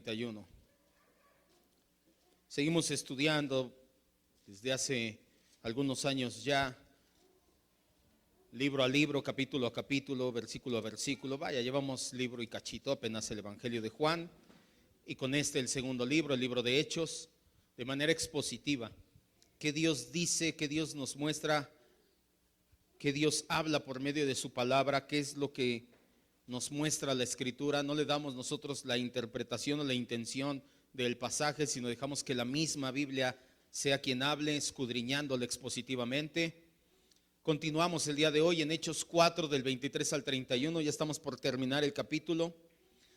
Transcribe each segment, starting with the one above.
31. Seguimos estudiando desde hace algunos años ya, libro a libro, capítulo a capítulo, versículo a versículo. Vaya, llevamos libro y cachito, apenas el Evangelio de Juan, y con este el segundo libro, el libro de Hechos, de manera expositiva. ¿Qué Dios dice? ¿Qué Dios nos muestra? ¿Qué Dios habla por medio de su palabra? ¿Qué es lo que nos muestra la Escritura? No le damos nosotros la interpretación o la intención del pasaje, sino dejamos que la misma Biblia sea quien hable, escudriñándola expositivamente. Continuamos el día de hoy en Hechos 4 del 23 al 31, ya estamos por terminar el capítulo.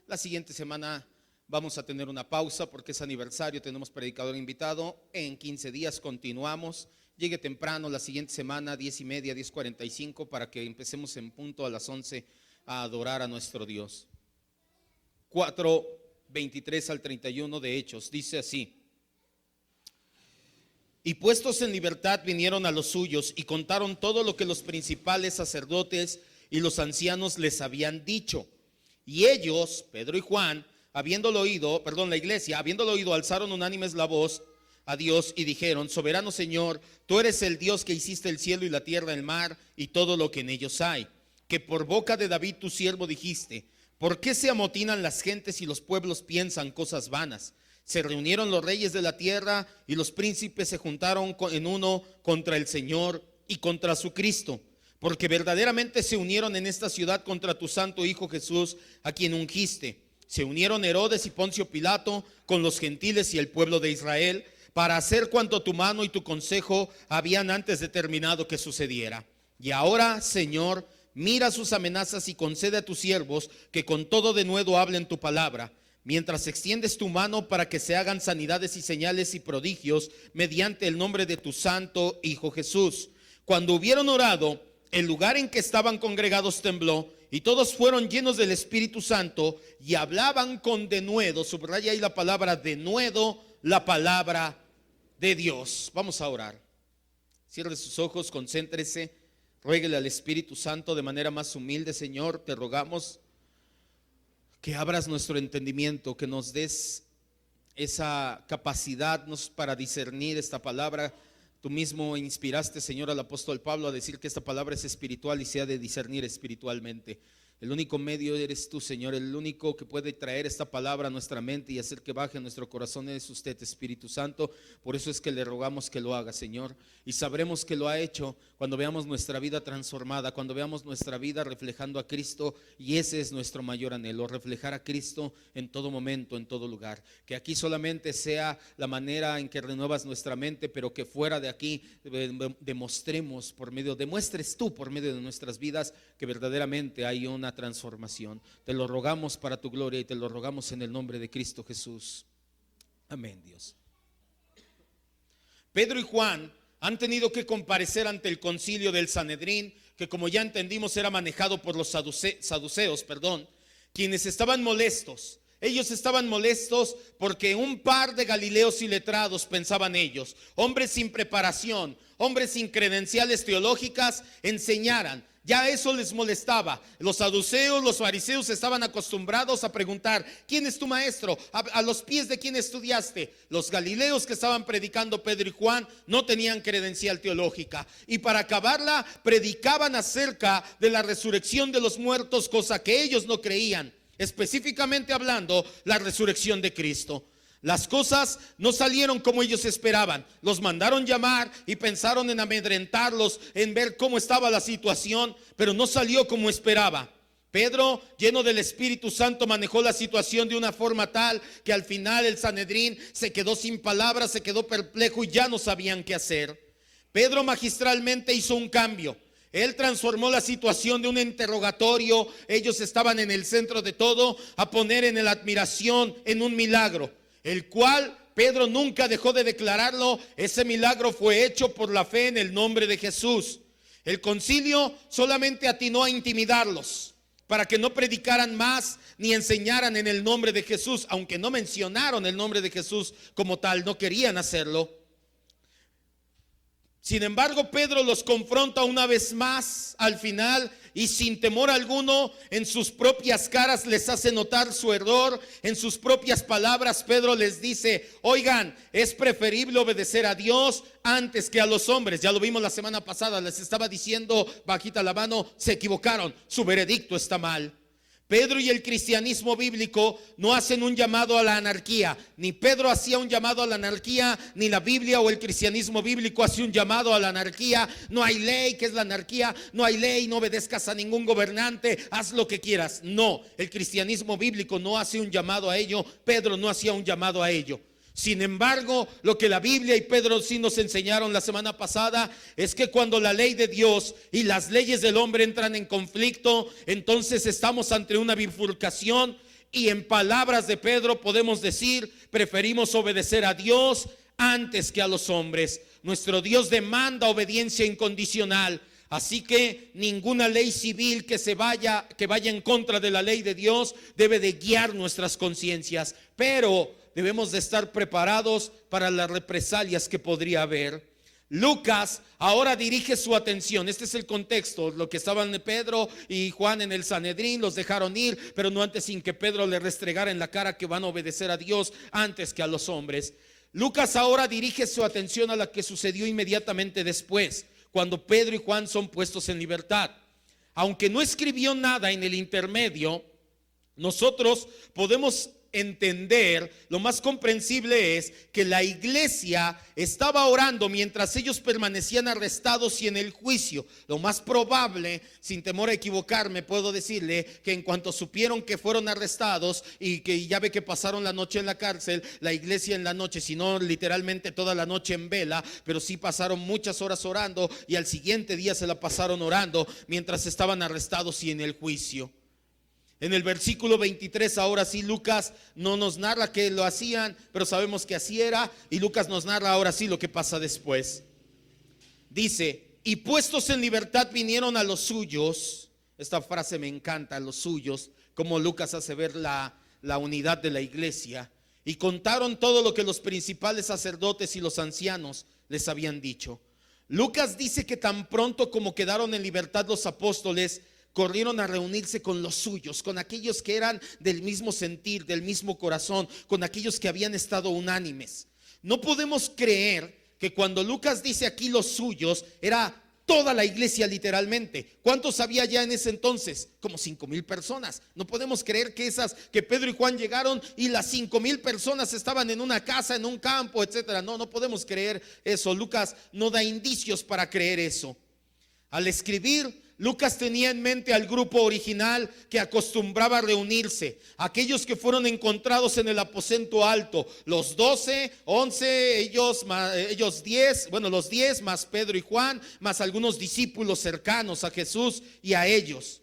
La siguiente semana vamos a tener una pausa porque es aniversario, tenemos predicador invitado. En 15 días continuamos. Llegue temprano la siguiente semana, 10:30, 10:45, para que empecemos en punto a las 11 a adorar a nuestro Dios. 4, 23 al 31 de Hechos, dice así: y puestos en libertad vinieron a los suyos y contaron todo lo que los principales sacerdotes y los ancianos les habían dicho. Y ellos, Pedro y Juan, la iglesia, habiéndolo oído, alzaron unánimes la voz a Dios y dijeron: soberano Señor, tú eres el Dios que hiciste el cielo y la tierra, el mar y todo lo que en ellos hay, que por boca de David tu siervo dijiste: ¿por qué se amotinan las gentes y los pueblos piensan cosas vanas? Se reunieron los reyes de la tierra y los príncipes se juntaron en uno contra el Señor y contra su Cristo, porque verdaderamente se unieron en esta ciudad contra tu santo Hijo Jesús, a quien ungiste. Se unieron Herodes y Poncio Pilato con los gentiles y el pueblo de Israel, para hacer cuanto tu mano y tu consejo habían antes determinado que sucediera. Y ahora, Señor, mira sus amenazas y concede a tus siervos que con todo denuedo hablen tu palabra, mientras extiendes tu mano para que se hagan sanidades y señales y prodigios mediante el nombre de tu santo Hijo Jesús. Cuando hubieron orado, el lugar en que estaban congregados tembló, y todos fueron llenos del Espíritu Santo y hablaban con denuedo, subraya ahí la palabra denuedo, la palabra de Dios. Vamos a orar. Cierre sus ojos, concéntrese, ruéguele al Espíritu Santo de manera más humilde. Señor, te rogamos que abras nuestro entendimiento, que nos des esa capacidad para discernir esta palabra. Tú mismo inspiraste, Señor, al apóstol Pablo a decir que esta palabra es espiritual y se ha de discernir espiritualmente. El único medio eres tú, Señor. El único que puede traer esta palabra a nuestra mente y hacer que baje a nuestro corazón es usted, Espíritu Santo. Por eso es que le rogamos que lo haga, Señor. Y sabremos que lo ha hecho cuando veamos nuestra vida transformada, cuando veamos nuestra vida reflejando a Cristo. Y ese es nuestro mayor anhelo, reflejar a Cristo en todo momento, en todo lugar. Que aquí solamente sea la manera en que renuevas nuestra mente, pero que fuera de aquí demuestres tú por medio de nuestras vidas que verdaderamente hay una transformación. Te lo rogamos para tu gloria y te lo rogamos en el nombre de Cristo Jesús. Amén, Dios. Pedro y Juan han tenido que comparecer ante el concilio del Sanedrín, que como ya entendimos era manejado por los saduceos, quienes estaban molestos. Ellos estaban molestos porque un par de galileos iletrados, pensaban ellos, hombres sin preparación, hombres sin credenciales teológicas, enseñaran. Ya eso les molestaba. Los saduceos, los fariseos estaban acostumbrados a preguntar: ¿quién es tu maestro? ¿A los pies de quién estudiaste? Los galileos que estaban predicando Pedro y Juan no tenían credencial teológica, y para acabarla predicaban acerca de la resurrección de los muertos, cosa que ellos no creían, específicamente hablando la resurrección de Cristo. Las cosas no salieron como ellos esperaban. Los mandaron llamar y pensaron en amedrentarlos, en ver cómo estaba la situación, pero no salió como esperaba. Pedro, lleno del Espíritu Santo, manejó la situación de una forma tal que al final el Sanedrín se quedó sin palabras, se quedó perplejo y ya no sabían qué hacer. Pedro magistralmente hizo un cambio. Él transformó la situación de un interrogatorio, ellos estaban en el centro de todo, a poner en la admiración en un milagro, el cual Pedro nunca dejó de declararlo. Ese milagro fue hecho por la fe en el nombre de Jesús. El concilio solamente atinó a intimidarlos para que no predicaran más ni enseñaran en el nombre de Jesús, aunque no mencionaron el nombre de Jesús como tal, no querían hacerlo. Sin embargo, Pedro los confronta una vez más al final y sin temor alguno en sus propias caras les hace notar su error. En sus propias palabras Pedro les dice: oigan, es preferible obedecer a Dios antes que a los hombres. Ya lo vimos la semana pasada, les estaba diciendo bajita la mano, se equivocaron, su veredicto está mal. Pedro y el cristianismo bíblico no hacen un llamado a la anarquía. Ni Pedro hacía un llamado a la anarquía, ni la Biblia o el cristianismo bíblico hace un llamado a la anarquía. No hay ley, ¿qué es la anarquía? No hay ley, no obedezcas a ningún gobernante, haz lo que quieras. No, el cristianismo bíblico no hace un llamado a ello. Pedro no hacía un llamado a ello. Sin embargo, lo que la Biblia y Pedro sí nos enseñaron la semana pasada es que cuando la ley de Dios y las leyes del hombre entran en conflicto, entonces estamos ante una bifurcación y en palabras de Pedro podemos decir: preferimos obedecer a Dios antes que a los hombres. Nuestro Dios demanda obediencia incondicional. Así que ninguna ley civil que vaya en contra de la ley de Dios debe de guiar nuestras conciencias, pero debemos de estar preparados para las represalias que podría haber. Lucas ahora dirige su atención. Este es el contexto: lo que estaban Pedro y Juan en el Sanedrín, los dejaron ir, pero no antes sin que Pedro le restregara en la cara que van a obedecer a Dios antes que a los hombres. Lucas ahora dirige su atención a lo que sucedió inmediatamente después, cuando Pedro y Juan son puestos en libertad. Aunque no escribió nada en el intermedio, nosotros podemos entender, lo más comprensible es que la iglesia estaba orando mientras ellos permanecían arrestados y en el juicio. Lo más probable, sin temor a equivocarme, puedo decirle que en cuanto supieron que fueron arrestados y que ya ve que pasaron la noche en la cárcel, la iglesia en la noche, si no literalmente toda la noche en vela, pero sí pasaron muchas horas orando, y al siguiente día se la pasaron orando mientras estaban arrestados y en el juicio. En el versículo 23, ahora sí, Lucas no nos narra que lo hacían, pero sabemos que así era, y Lucas nos narra ahora sí lo que pasa después. Dice: y puestos en libertad vinieron a los suyos. Esta frase me encanta, los suyos, como Lucas hace ver la unidad de la iglesia. Y contaron todo lo que los principales sacerdotes y los ancianos les habían dicho. Lucas dice que tan pronto como quedaron en libertad los apóstoles, corrieron a reunirse con los suyos, con aquellos que eran del mismo sentir, del mismo corazón, con aquellos que habían estado unánimes. No podemos creer que cuando Lucas dice aquí los suyos, era toda la iglesia literalmente. ¿Cuántos había ya en ese entonces? Como 5,000 personas. No podemos creer que Pedro y Juan llegaron y las 5,000 personas estaban en una casa, en un campo, etcétera. No podemos creer eso. Lucas no da indicios para creer eso. Al escribir, Lucas tenía en mente al grupo original que acostumbraba a reunirse, aquellos que fueron encontrados en el aposento alto, los 12, 11, ellos 10, los 10 más Pedro y Juan, más algunos discípulos cercanos a Jesús y a ellos.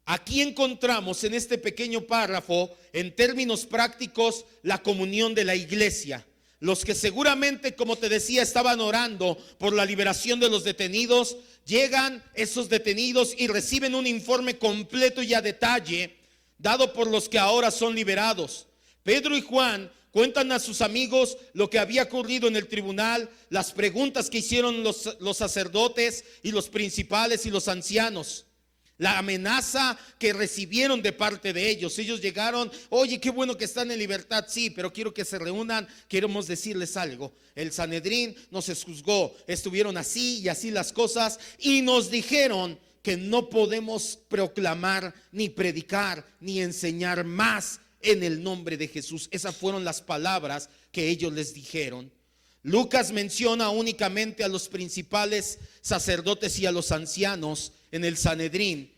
Aquí encontramos en este pequeño párrafo, en términos prácticos, la comunión de la iglesia. Los que seguramente, como te decía, estaban orando por la liberación de los detenidos, llegan esos detenidos y reciben un informe completo y a detalle dado por los que ahora son liberados. Pedro y Juan cuentan a sus amigos lo que había ocurrido en el tribunal, las preguntas que hicieron los sacerdotes y los principales y los ancianos, la amenaza que recibieron de parte de ellos. Ellos llegaron: oye, qué bueno que están en libertad, sí, pero quiero que se reúnan, queremos decirles algo. El Sanedrín nos juzgó, estuvieron así y así las cosas, y nos dijeron que no podemos proclamar, ni predicar, ni enseñar más en el nombre de Jesús. Esas fueron las palabras que ellos les dijeron. Lucas menciona únicamente a los principales sacerdotes y a los ancianos en el Sanedrín.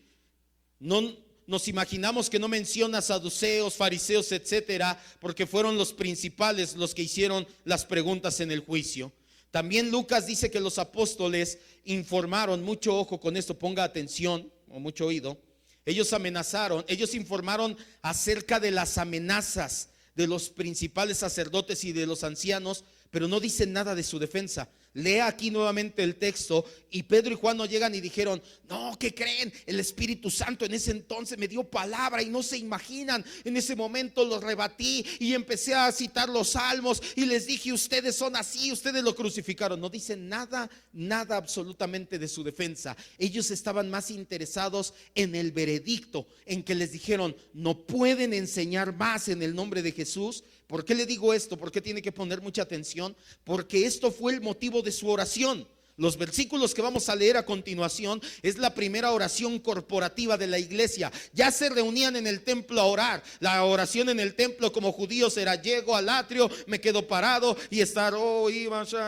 No nos imaginamos que no menciona saduceos, fariseos, etcétera, porque fueron los principales los que hicieron las preguntas en el juicio. También Lucas dice que los apóstoles informaron, mucho ojo con esto, ponga atención o mucho oído. Ellos informaron acerca de las amenazas de los principales sacerdotes y de los ancianos pero no dicen nada de su defensa. Lea aquí nuevamente el texto, y Pedro y Juan no llegan y dijeron: no, ¿qué creen? El Espíritu Santo en ese entonces me dio palabra y no se imaginan, en ese momento los rebatí y empecé a citar los salmos y les dije: ustedes son así, ustedes lo crucificaron. No dicen nada absolutamente de su defensa. Ellos estaban más interesados en el veredicto, en que les dijeron: no pueden enseñar más en el nombre de Jesús. ¿Por qué le digo esto? ¿Por qué tiene que poner mucha atención? Porque esto fue el motivo de su oración. Los versículos que vamos a leer a continuación es la primera oración corporativa de la iglesia. Ya se reunían en el templo a orar. La oración en el templo como judíos era: llego al atrio, me quedo parado y estar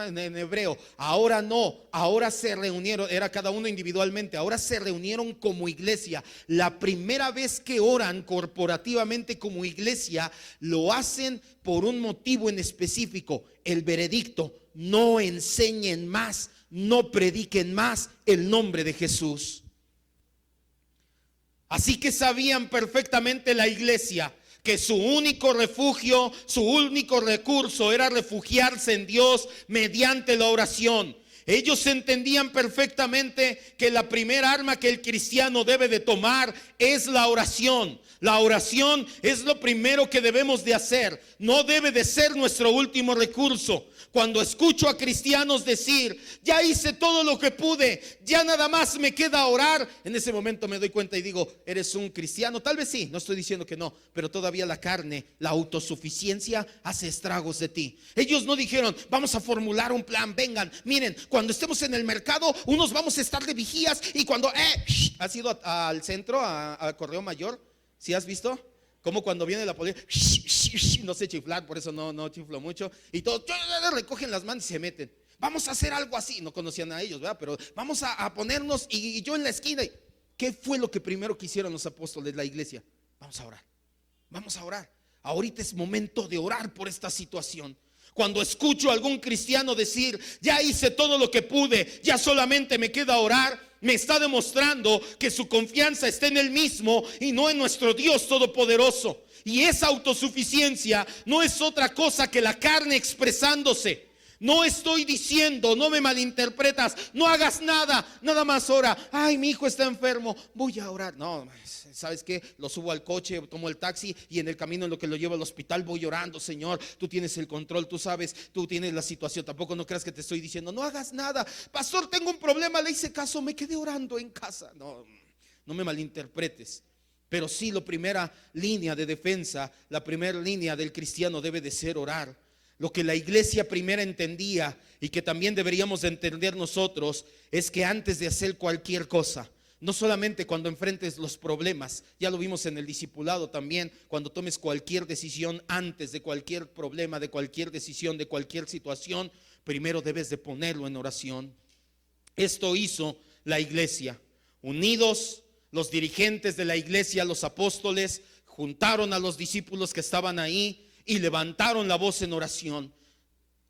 en hebreo. Ahora no, ahora se reunieron, era cada uno individualmente. Ahora se reunieron como iglesia. La primera vez que oran corporativamente como iglesia, lo hacen por un motivo en específico: el veredicto. No enseñen más, no prediquen más el nombre de Jesús. Así que sabían perfectamente la iglesia que su único refugio, su único recurso era refugiarse en Dios mediante la oración. Ellos entendían perfectamente que la primera arma que el cristiano debe de tomar es la oración. La oración es lo primero que debemos de hacer. No debe de ser nuestro último recurso. Cuando escucho a cristianos decir: ya hice todo lo que pude, ya nada más me queda orar, en ese momento me doy cuenta y digo: ¿eres un cristiano? Tal vez sí, no estoy diciendo que no, pero todavía la carne, la autosuficiencia hace estragos de ti. Ellos no dijeron: vamos a formular un plan, vengan, miren, cuando estemos en el mercado, unos vamos a estar de vigías, y cuando ¿has ido al centro, a Correo Mayor? ¿Sí has visto? Como cuando viene la policía, no sé chiflar, por eso no chiflo mucho, y todos recogen las manos y se meten. Vamos a hacer algo así. No conocían a ellos, ¿verdad? Pero vamos a ponernos, y yo en la esquina. ¿Qué fue lo que primero que hicieron los apóstoles, la iglesia? Vamos a orar, vamos a orar. Ahorita es momento de orar por esta situación. Cuando escucho a algún cristiano decir: ya hice todo lo que pude, ya solamente me queda orar, me está demostrando que su confianza está en él mismo y no en nuestro Dios todopoderoso. Y esa autosuficiencia no es otra cosa que la carne expresándose. No estoy diciendo, no me malinterpretas, no hagas nada, nada más ora. Ay, mi hijo está enfermo, voy a orar. No, ¿sabes qué? Lo subo al coche, tomo el taxi, y en el camino en lo que lo llevo al hospital voy orando: Señor, tú tienes el control, tú sabes, tú tienes la situación. Tampoco no creas que te estoy diciendo: no hagas nada. Pastor, tengo un problema, le hice caso, me quedé orando en casa. No me malinterpretes. Pero sí, la primera línea de defensa, la primera línea del cristiano debe de ser orar. Lo que la iglesia primera entendía, y que también deberíamos de entender nosotros, es que antes de hacer cualquier cosa, no solamente cuando enfrentes los problemas, ya lo vimos en el discipulado también, cuando tomes cualquier decisión, antes de cualquier problema, de cualquier decisión, de cualquier situación, primero debes de ponerlo en oración. Esto hizo la iglesia. Unidos, los dirigentes de la iglesia, los apóstoles, juntaron a los discípulos que estaban ahí y levantaron la voz en oración.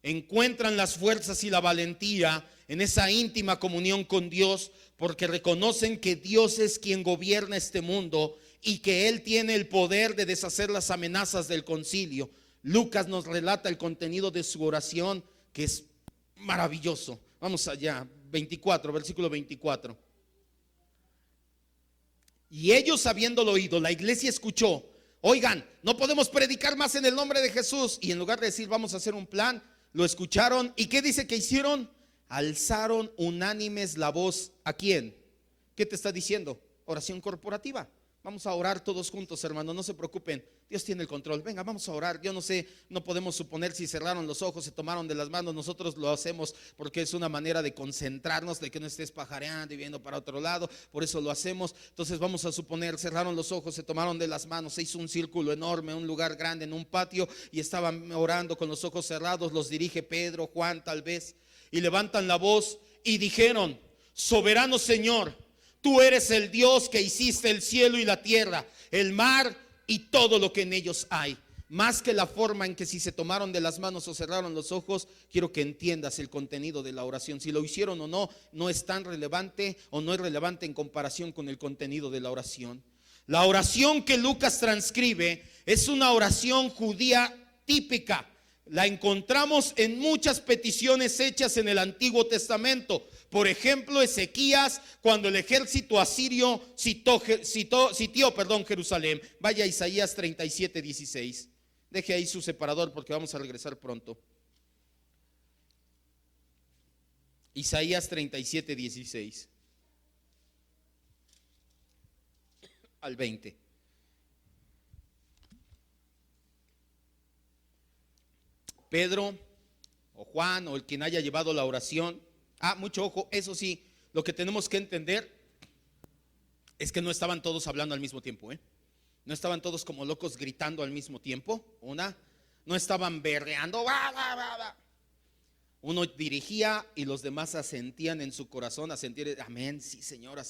Encuentran las fuerzas y la valentía en esa íntima comunión con Dios, porque reconocen que Dios es quien gobierna este mundo y que Él tiene el poder de deshacer las amenazas del concilio. Lucas nos relata el contenido de su oración, que es maravilloso. Vamos allá, 24, versículo 24. Y ellos, habiéndolo oído, la iglesia escuchó: oigan, no podemos predicar más en el nombre de Jesús. Y en lugar de decir: vamos a hacer un plan, lo escucharon. ¿Y qué dice que hicieron? Alzaron unánimes la voz. ¿A quién? ¿Qué te está diciendo? Oración corporativa. Vamos a orar todos juntos, hermano, no se preocupen, Dios tiene el control. Venga, vamos a orar. Yo no sé, no podemos suponer si cerraron los ojos, se tomaron de las manos. Nosotros lo hacemos porque es una manera de concentrarnos, de que no estés pajareando y viendo para otro lado. Por eso lo hacemos. Entonces vamos a suponer, cerraron los ojos, se tomaron de las manos, se hizo un círculo enorme, un lugar grande en un patio, y estaban orando con los ojos cerrados. Los dirige Pedro, Juan tal vez, y levantan la voz y dijeron: soberano Señor, tú eres el Dios que hiciste el cielo y la tierra, el mar y todo lo que en ellos hay. Más que la forma en que si se tomaron de las manos o cerraron los ojos, quiero que entiendas el contenido de la oración. Si lo hicieron o no, no es tan relevante o no es relevante en comparación con el contenido de la oración. La oración que Lucas transcribe es una oración judía típica. la encontramos en muchas peticiones hechas en el Antiguo Testamento. Por ejemplo, Ezequías, cuando el ejército asirio sitió Jerusalén. Vaya a Isaías 37:16. Deje ahí su separador porque vamos a regresar pronto. Isaías 37:16 al 20. Pedro o Juan o el quien haya llevado la oración. Mucho ojo, eso sí, lo que tenemos que entender es que no estaban todos hablando al mismo tiempo, No estaban todos como locos gritando al mismo tiempo. No estaban berreando. Uno dirigía y los demás asentían en su corazón, asentían, amén, sí Señor,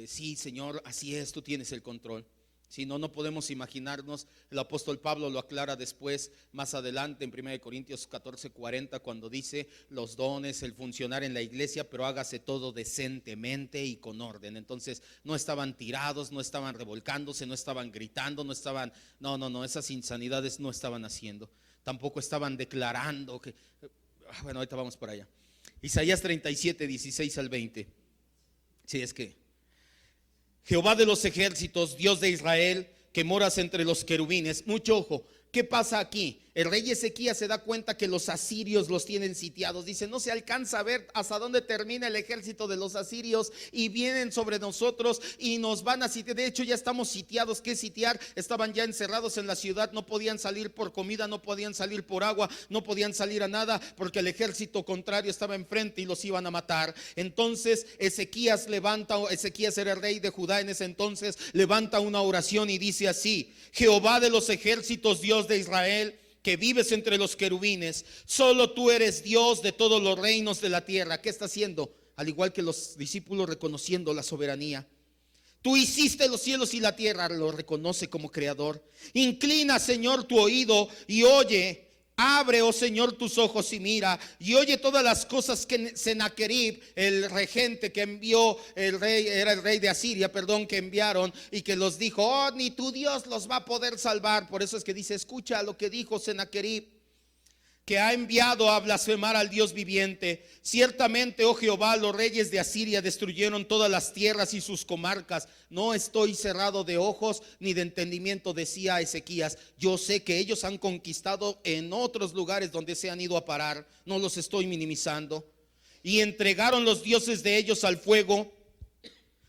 sí Señor, así es, tú tienes el control. Si no, no podemos imaginarnos. El apóstol Pablo lo aclara después, más adelante en 1 Corintios 14:40, cuando dice los dones, el funcionar en la iglesia, pero hágase todo decentemente y con orden. Entonces no estaban tirados, no estaban revolcándose, no estaban gritando, no, esas insanidades no estaban haciendo. Tampoco estaban declarando que, bueno, ahorita vamos para allá. Isaías 37:16 al 20. Sí, es que Jehová de los ejércitos, Dios de Israel, que moras entre los querubines. Mucho ojo, ¿qué pasa aquí? El rey Ezequías se da cuenta que los asirios los tienen sitiados. Dice, no se alcanza a ver hasta dónde termina el ejército de los asirios y vienen sobre nosotros y nos van a sitiar. De hecho, ya estamos sitiados. ¿Qué sitiar? Estaban ya encerrados en la ciudad, no podían salir por comida, no podían salir por agua, no podían salir a nada porque el ejército contrario estaba enfrente y los iban a matar. Entonces Ezequías era el rey de Judá en ese entonces, levanta una oración y dice así: Jehová de los ejércitos, Dios de Israel, que vives entre los querubines, solo tú eres Dios de todos los reinos de la tierra. ¿Qué está haciendo? Al igual que los discípulos, reconociendo la soberanía. Tú hiciste los cielos y la tierra, lo reconoce como creador. Inclina, Señor, tu oído y oye. Abre, oh Señor, tus ojos y mira, y oye todas las cosas que Sennacherib, el regente que envió, era el rey de Asiria, que enviaron y que los dijo, ni tu Dios los va a poder salvar. Por eso es que dice, escucha lo que dijo Sennacherib, que ha enviado a blasfemar al Dios viviente. Ciertamente, oh Jehová, los reyes de Asiria destruyeron todas las tierras y sus comarcas. No estoy cerrado de ojos ni de entendimiento, decía Ezequías. Yo sé que ellos han conquistado en otros lugares donde se han ido a parar. No los estoy minimizando. Y entregaron los dioses de ellos al fuego,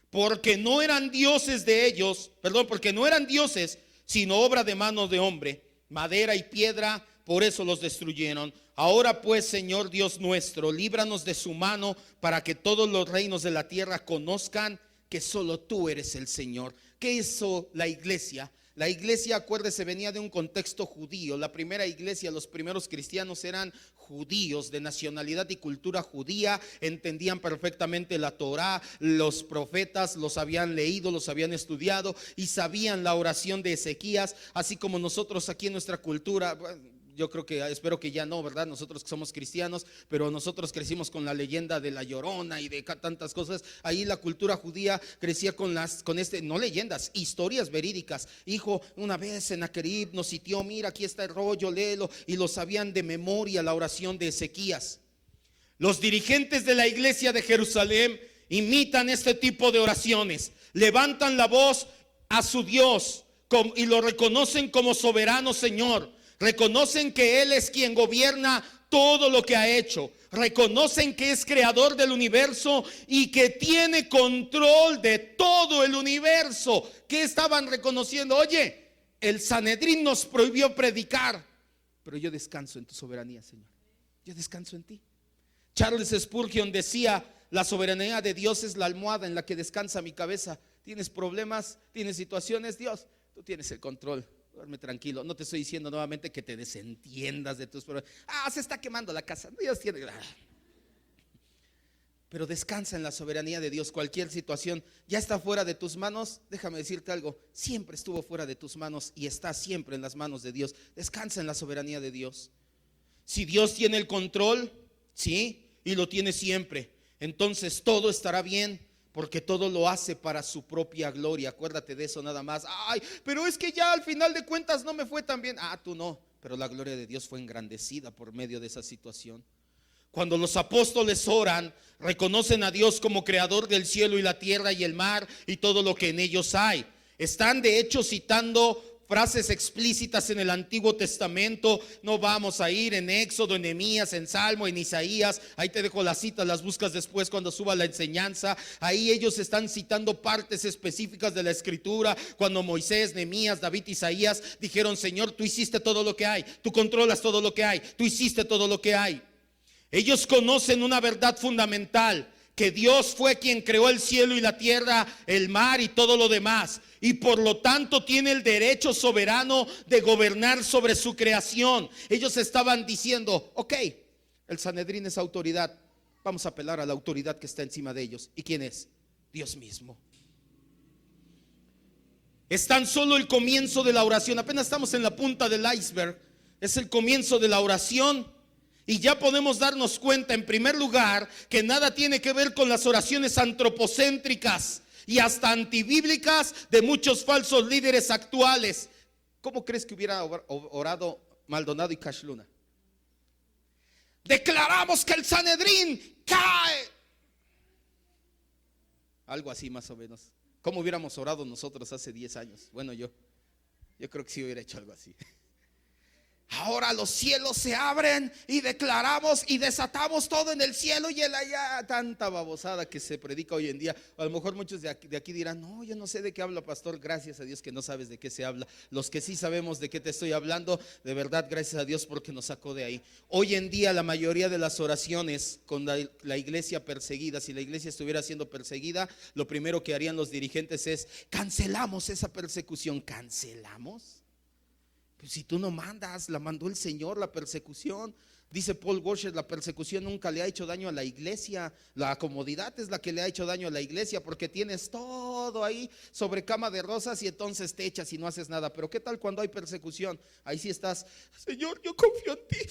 porque no eran dioses de ellos, porque no eran dioses, sino obra de mano de hombre, madera y piedra. Por eso los destruyeron. Ahora pues, Señor Dios nuestro, líbranos de su mano, para que todos los reinos de la tierra conozcan que solo tú eres el Señor. ¿Qué hizo la iglesia? La iglesia, acuérdese, venía de un contexto judío. La primera iglesia, los primeros cristianos eran judíos de nacionalidad y cultura judía, entendían perfectamente la Torá, los profetas los habían leído, los habían estudiado y sabían la oración de Ezequías, así como nosotros aquí en nuestra cultura. Yo creo que, espero que ya no, ¿verdad? Nosotros que somos cristianos, pero nosotros crecimos con la leyenda de la Llorona y de tantas cosas. Ahí la cultura judía crecía con no leyendas, historias verídicas. Hijo, una vez Sennacherib nos sitió, mira, aquí está el rollo, léelo. Y lo sabían de memoria la oración de Ezequías. Los dirigentes de la iglesia de Jerusalén imitan este tipo de oraciones. Levantan la voz a su Dios y lo reconocen como soberano Señor. Reconocen que Él es quien gobierna todo lo que ha hecho. Reconocen que es creador del universo y que tiene control de todo el universo. ¿Qué estaban reconociendo? Oye, el Sanedrín nos prohibió predicar, pero yo descanso en tu soberanía, Señor. Yo descanso en ti. Charles Spurgeon decía, la soberanía de Dios es la almohada en la que descansa mi cabeza. Tienes problemas, tienes situaciones, Dios, tú tienes el control. Duerme tranquilo. No te estoy diciendo nuevamente que te desentiendas de tus problemas. Se está quemando la casa. Dios tiene. Pero descansa en la soberanía de Dios. Cualquier situación ya está fuera de tus manos. Déjame decirte algo. Siempre estuvo fuera de tus manos y está siempre en las manos de Dios. Descansa en la soberanía de Dios. Si Dios tiene el control, sí, y lo tiene siempre, entonces todo estará bien. Porque todo lo hace para su propia gloria. Acuérdate de eso nada más. Pero es que ya al final de cuentas no me fue tan bien. Tú no, pero la gloria de Dios fue engrandecida por medio de esa situación. Cuando los apóstoles oran, reconocen a Dios como creador del cielo y la tierra y el mar y todo lo que en ellos hay. Están de hecho citando frases explícitas en el Antiguo Testamento. No vamos a ir en Éxodo, en Nehemías, en Salmo, en Isaías. Ahí te dejo las citas, las buscas después cuando suba la enseñanza. Ahí ellos están citando partes específicas de la Escritura. Cuando Moisés, Nehemías, David, Isaías dijeron: Señor, tú hiciste todo lo que hay, tú controlas todo lo que hay, tú hiciste todo lo que hay. Ellos conocen una verdad fundamental: que Dios fue quien creó el cielo y la tierra, el mar y todo lo demás, y por lo tanto tiene el derecho soberano de gobernar sobre su creación. Ellos estaban diciendo: ok, el Sanedrín es autoridad, vamos a apelar a la autoridad que está encima de ellos. ¿Y quién es? Dios mismo. Es tan solo el comienzo de la oración, apenas estamos en la punta del iceberg. Es el comienzo de la oración. Y ya podemos darnos cuenta, en primer lugar, que nada tiene que ver con las oraciones antropocéntricas y hasta antibíblicas de muchos falsos líderes actuales. ¿Cómo crees que hubiera orado Maldonado y Cash Luna? Declaramos que el Sanedrín cae. Algo así más o menos. ¿Cómo hubiéramos orado nosotros hace 10 años? Bueno, yo creo que sí hubiera hecho algo así. Ahora los cielos se abren y declaramos y desatamos todo en el cielo y el allá. Tanta babosada que se predica hoy en día. A lo mejor muchos de aquí dirán: no, yo no sé de qué habla, pastor. Gracias a Dios que no sabes de qué se habla. Los que sí sabemos de qué te estoy hablando, de verdad gracias a Dios porque nos sacó de ahí. Hoy en día la mayoría de las oraciones con la iglesia perseguida, si la iglesia estuviera siendo perseguida, lo primero que harían los dirigentes es: cancelamos esa persecución. ¿Cancelamos? Si tú no mandas, la mandó el Señor, la persecución. Dice Paul Washer: la persecución nunca le ha hecho daño a la iglesia. La comodidad es la que le ha hecho daño a la iglesia, porque tienes todo ahí sobre cama de rosas y entonces te echas y no haces nada. Pero ¿qué tal cuando hay persecución? Ahí sí estás: Señor, yo confío en ti.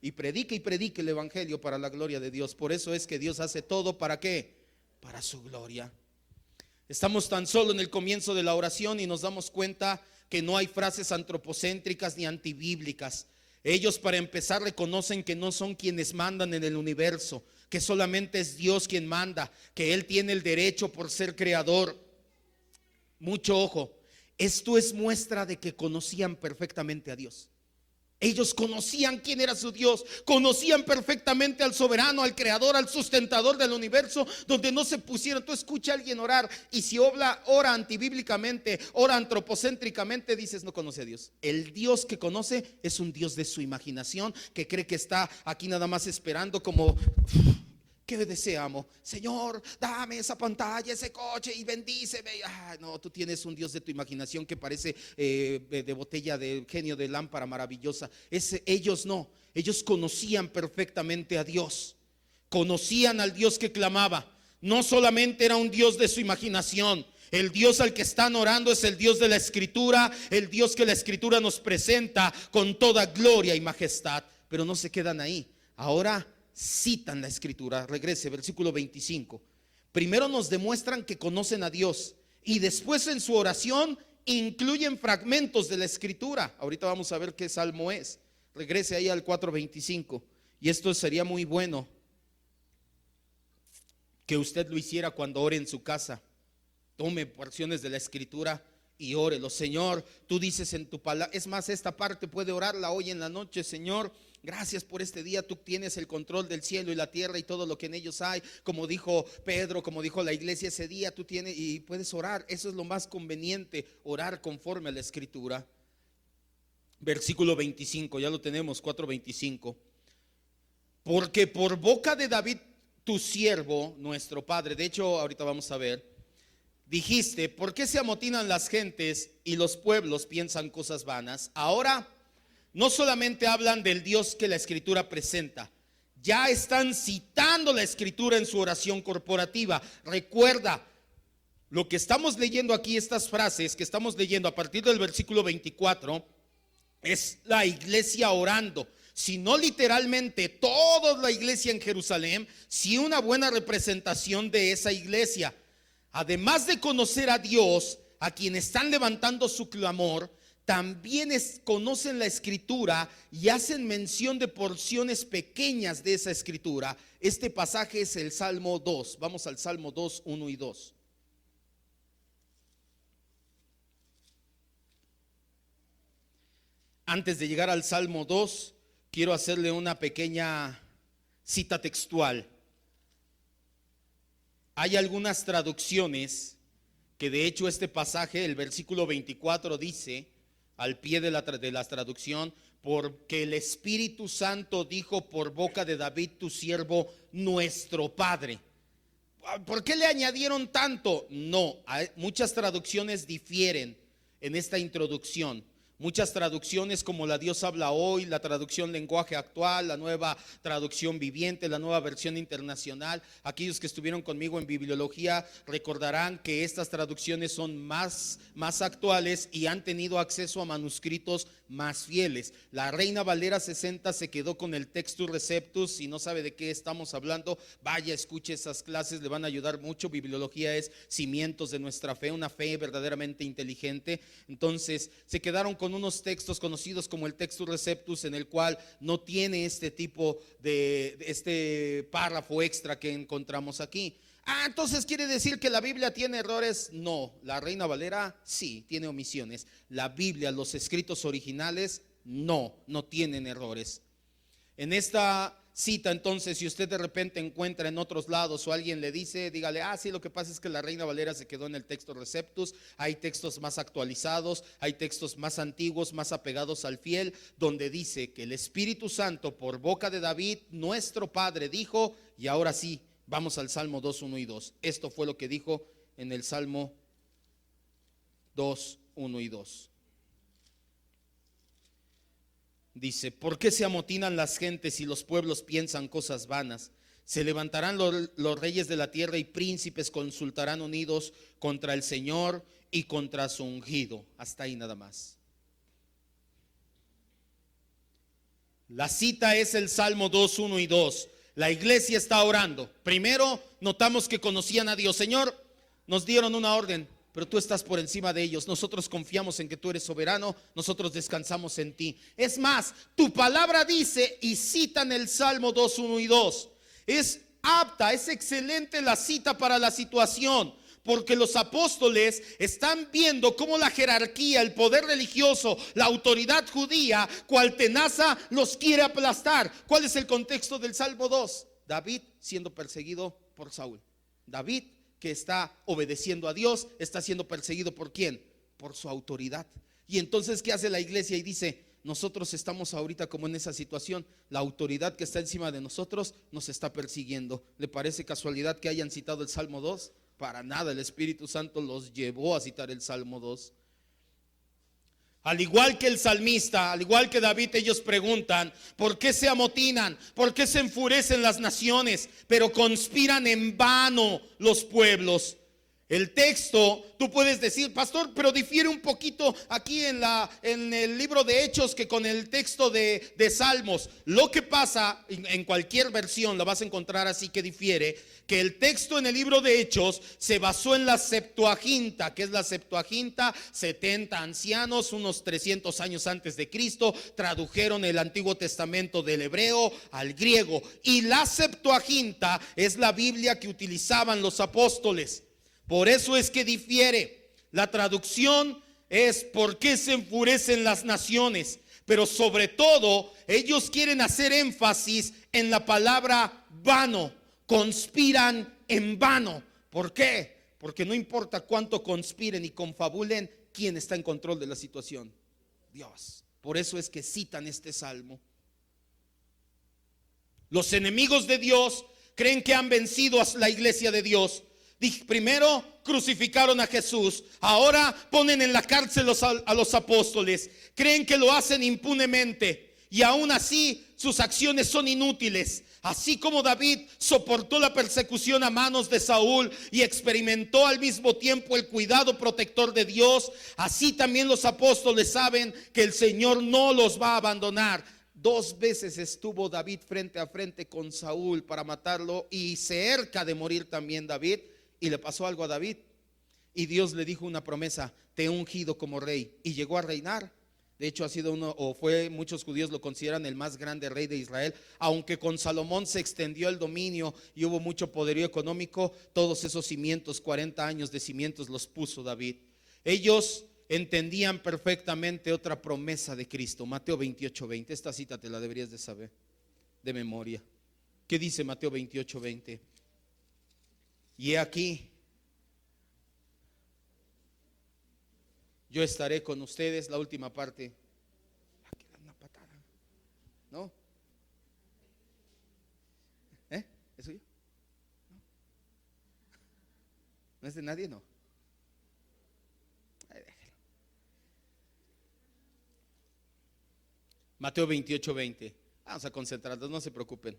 Y predique el evangelio para la gloria de Dios. Por eso es que Dios hace todo. ¿Para qué? Para su gloria. Estamos tan solo en el comienzo de la oración y nos damos cuenta que no hay frases antropocéntricas ni antibíblicas. Ellos, para empezar, reconocen que no son quienes mandan en el universo, que solamente es Dios quien manda, que Él tiene el derecho por ser creador. Mucho ojo, esto es muestra de que conocían perfectamente a Dios. Ellos conocían quién era su Dios, conocían perfectamente al soberano, al creador, al sustentador del universo, donde no se pusieron. Tú escucha a alguien orar y si ora antibíblicamente, ora antropocéntricamente, dices: no conoce a Dios. El Dios que conoce es un Dios de su imaginación, que cree que está aquí nada más esperando como: ¿qué deseamos? Señor, dame esa pantalla, ese coche y bendíceme. No, tú tienes un Dios de tu imaginación que parece de botella de genio de lámpara maravillosa. Ellos no, ellos conocían perfectamente a Dios. Conocían al Dios que clamaba. No solamente era un Dios de su imaginación. El Dios al que están orando es el Dios de la Escritura, el Dios que la Escritura nos presenta con toda gloria y majestad. Pero no se quedan ahí. Ahora citan la Escritura. Regrese, versículo 25. Primero nos demuestran que conocen a Dios y después en su oración incluyen fragmentos de la Escritura. Ahorita vamos a ver qué salmo es. Regrese ahí al 4:25. Y esto sería muy bueno que usted lo hiciera cuando ore en su casa. Tome porciones de la Escritura y órelo. Señor, tú dices en tu palabra, es más, esta parte puede orarla hoy en la noche. Señor, gracias por este día, tú tienes el control del cielo y la tierra y todo lo que en ellos hay. Como dijo Pedro, como dijo la iglesia ese día, tú tienes y puedes orar. Eso es lo más conveniente, orar conforme a la Escritura. Versículo 25, ya lo tenemos, 4:25. Porque por boca de David tu siervo, nuestro padre, de hecho ahorita vamos a ver, dijiste: ¿por qué se amotinan las gentes y los pueblos piensan cosas vanas? Ahora no solamente hablan del Dios que la Escritura presenta, ya están citando la Escritura en su oración corporativa. Recuerda, lo que estamos leyendo aquí, estas frases que estamos leyendo a partir del versículo 24, es la iglesia orando. Si no literalmente toda la iglesia en Jerusalén, sí una buena representación de esa iglesia. Además de conocer a Dios, a quien están levantando su clamor, también conocen la escritura y hacen mención de porciones pequeñas de esa escritura. Este pasaje es el Salmo 2. Vamos al Salmo 2, 1 y 2. Antes de llegar al Salmo 2, quiero hacerle una pequeña cita textual. Hay algunas traducciones que de hecho este pasaje, el versículo 24 dice, al pie de la traducción, porque el Espíritu Santo dijo por boca de David tu siervo, nuestro Padre. ¿Por qué le añadieron tanto? No, muchas traducciones difieren en esta introducción. Muchas traducciones como la Dios habla hoy, la traducción lenguaje actual, la nueva traducción viviente, la nueva versión internacional. Aquellos que estuvieron conmigo en bibliología recordarán que estas traducciones son más actuales y han tenido acceso a manuscritos más fieles. La Reina Valera 60 se quedó con el Textus Receptus. Si no sabe de qué estamos hablando, vaya, escuche esas clases, le van a ayudar mucho. Bibliología es cimientos de nuestra fe, una fe verdaderamente inteligente. Entonces se quedaron con unos textos conocidos como el Textus Receptus, en el cual no tiene este tipo de este párrafo extra que encontramos aquí. Entonces quiere decir que la Biblia tiene errores. No, la Reina Valera sí tiene omisiones. La Biblia, los escritos originales, no tienen errores. En esta cita, entonces, si usted de repente encuentra en otros lados o alguien le dice, dígale, sí, lo que pasa es que la Reina Valera se quedó en el Textus Receptus. Hay textos más actualizados, hay textos más antiguos, más apegados al fiel, donde dice que el Espíritu Santo por boca de David, nuestro Padre, dijo. Y ahora sí, vamos al Salmo 2, 1 y 2. Esto fue lo que dijo en el Salmo 2, 1 y 2. Dice, ¿por qué se amotinan las gentes y los pueblos piensan cosas vanas? Se levantarán los reyes de la tierra y príncipes consultarán unidos contra el Señor y contra su ungido. Hasta ahí nada más. La cita es el Salmo 2, 1 y 2. La iglesia está orando. Primero notamos que conocían a Dios. Señor, nos dieron una orden, pero tú estás por encima de ellos. Nosotros confiamos en que tú eres soberano. Nosotros descansamos en ti. Es más, tu palabra dice, y citan el Salmo 2, 1 y 2. Es apta, es excelente la cita para la situación, porque los apóstoles están viendo cómo la jerarquía, el poder religioso, la autoridad judía, cual tenaza, los quiere aplastar. ¿Cuál es el contexto del Salmo 2? David siendo perseguido por Saúl. David, que está obedeciendo a Dios, está siendo perseguido ¿por quién? Por su autoridad. Y entonces, ¿qué hace la iglesia? Y dice, nosotros estamos ahorita como en esa situación. La autoridad que está encima de nosotros nos está persiguiendo. ¿Le parece casualidad que hayan citado el Salmo 2? Para nada, el Espíritu Santo los llevó a citar el Salmo 2. Al igual que el salmista, al igual que David, ellos preguntan, ¿por qué se amotinan? ¿Por qué se enfurecen las naciones? Pero conspiran en vano los pueblos. El texto, tú puedes decir, pastor, pero difiere un poquito aquí en el libro de Hechos que con el texto de Salmos. Lo que pasa, en cualquier versión la vas a encontrar así que difiere, que el texto en el libro de Hechos se basó en la Septuaginta. ¿Qué es la Septuaginta? 70 ancianos, unos 300 años antes de Cristo, tradujeron el Antiguo Testamento del hebreo al griego. Y la Septuaginta es la Biblia que utilizaban los apóstoles. Por eso es que difiere. La traducción es ¿por qué se enfurecen las naciones? Pero sobre todo ellos quieren hacer énfasis en la palabra vano. Conspiran en vano. ¿Por qué? Porque no importa cuánto conspiren y confabulen, ¿quién está en control de la situación? Dios. Por eso es que citan este salmo. Los enemigos de Dios creen que han vencido a la iglesia de Dios. Primero crucificaron a Jesús, ahora ponen en la cárcel a los apóstoles. Creen que lo hacen impunemente y aún así sus acciones son inútiles. Así como David soportó la persecución a manos de Saúl y experimentó al mismo tiempo el cuidado protector de Dios, así también los apóstoles saben que el Señor no los va a abandonar. 2 veces estuvo David frente a frente con Saúl para matarlo y cerca de morir también David. Y le pasó algo a David y Dios le dijo una promesa: te he ungido como rey. Y llegó a reinar De hecho ha sido uno, o fue, muchos judíos lo consideran el más grande rey de Israel. Aunque con Salomón se extendió el dominio y hubo mucho poderío económico, todos esos cimientos, 40 años de cimientos los puso David. Ellos entendían perfectamente otra promesa de Cristo. Mateo 28:20. Esta cita te la deberías de saber de memoria. ¿Qué dice Mateo 28:20? Y he aquí, yo estaré con ustedes, la última parte. Aquí da una patada. ¿No? ¿Es suyo? ¿No? ¿No es de nadie? No. Mateo 28:20. Vamos a concentrarnos, no se preocupen.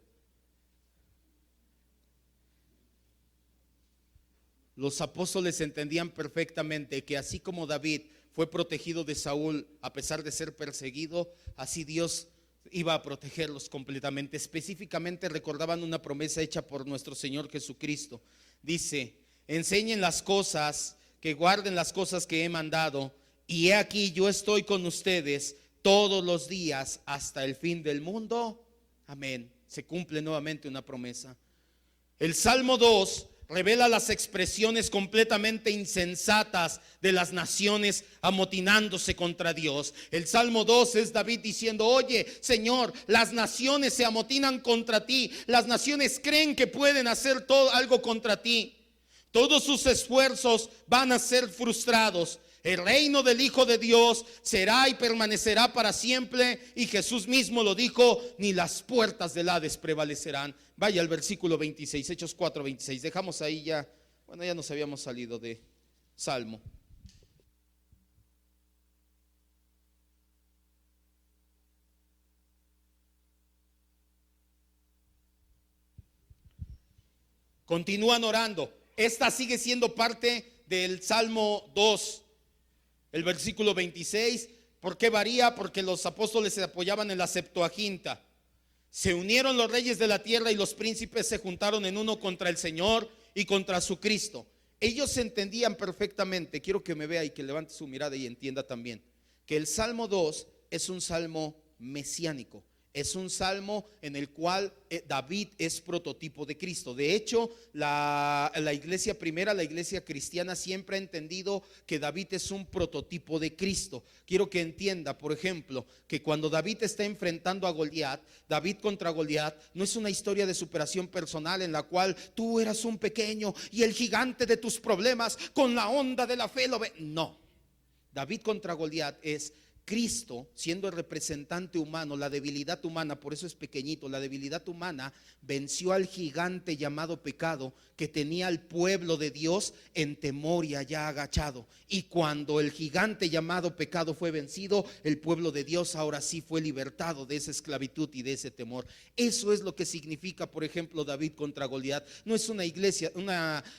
Los apóstoles entendían perfectamente que así como David fue protegido de Saúl a pesar de ser perseguido, así Dios iba a protegerlos completamente. Específicamente recordaban una promesa hecha por nuestro Señor Jesucristo. Dice: enseñen las cosas, que guarden las cosas que he mandado, y he aquí yo estoy con ustedes todos los días hasta el fin del mundo. Amén. Se cumple nuevamente una promesa. El Salmo 2 revela las expresiones completamente insensatas de las naciones amotinándose contra Dios. El Salmo 2 es David diciendo: oye, Señor, las naciones se amotinan contra ti. Las naciones creen que pueden hacer todo algo contra ti. Todos sus esfuerzos van a ser frustrados. El reino del Hijo de Dios será y permanecerá para siempre, y Jesús mismo lo dijo: ni las puertas del Hades prevalecerán. Vaya al versículo 26, Hechos 4:26. Dejamos ahí ya, bueno, ya nos habíamos salido de Salmo. Continúan orando. Esta sigue siendo parte del Salmo 2. El versículo 26, ¿por qué varía? Porque los apóstoles se apoyaban en la Septuaginta. Se unieron los reyes de la tierra y los príncipes se juntaron en uno contra el Señor y contra su Cristo. Ellos entendían perfectamente, quiero que me vea y que levante su mirada y entienda también, que el Salmo 2 es un salmo mesiánico. Es un salmo en el cual David es prototipo de Cristo. De hecho, la iglesia primera, la iglesia cristiana, siempre ha entendido que David es un prototipo de Cristo. Quiero que entienda, por ejemplo, que cuando David está enfrentando a Goliat, David contra Goliat, no es una historia de superación personal en la cual tú eras un pequeño y el gigante de tus problemas con la onda de la fe lo ve. No, David contra Goliat es Cristo siendo el representante humano, la debilidad humana, por eso es pequeñito. La debilidad humana venció al gigante llamado pecado, que tenía al pueblo de Dios en temor y allá agachado. Y cuando el gigante llamado pecado fue vencido, el pueblo de Dios ahora sí fue libertado de esa esclavitud y de ese temor. Eso es lo que significa, por ejemplo, David contra Goliat. No es una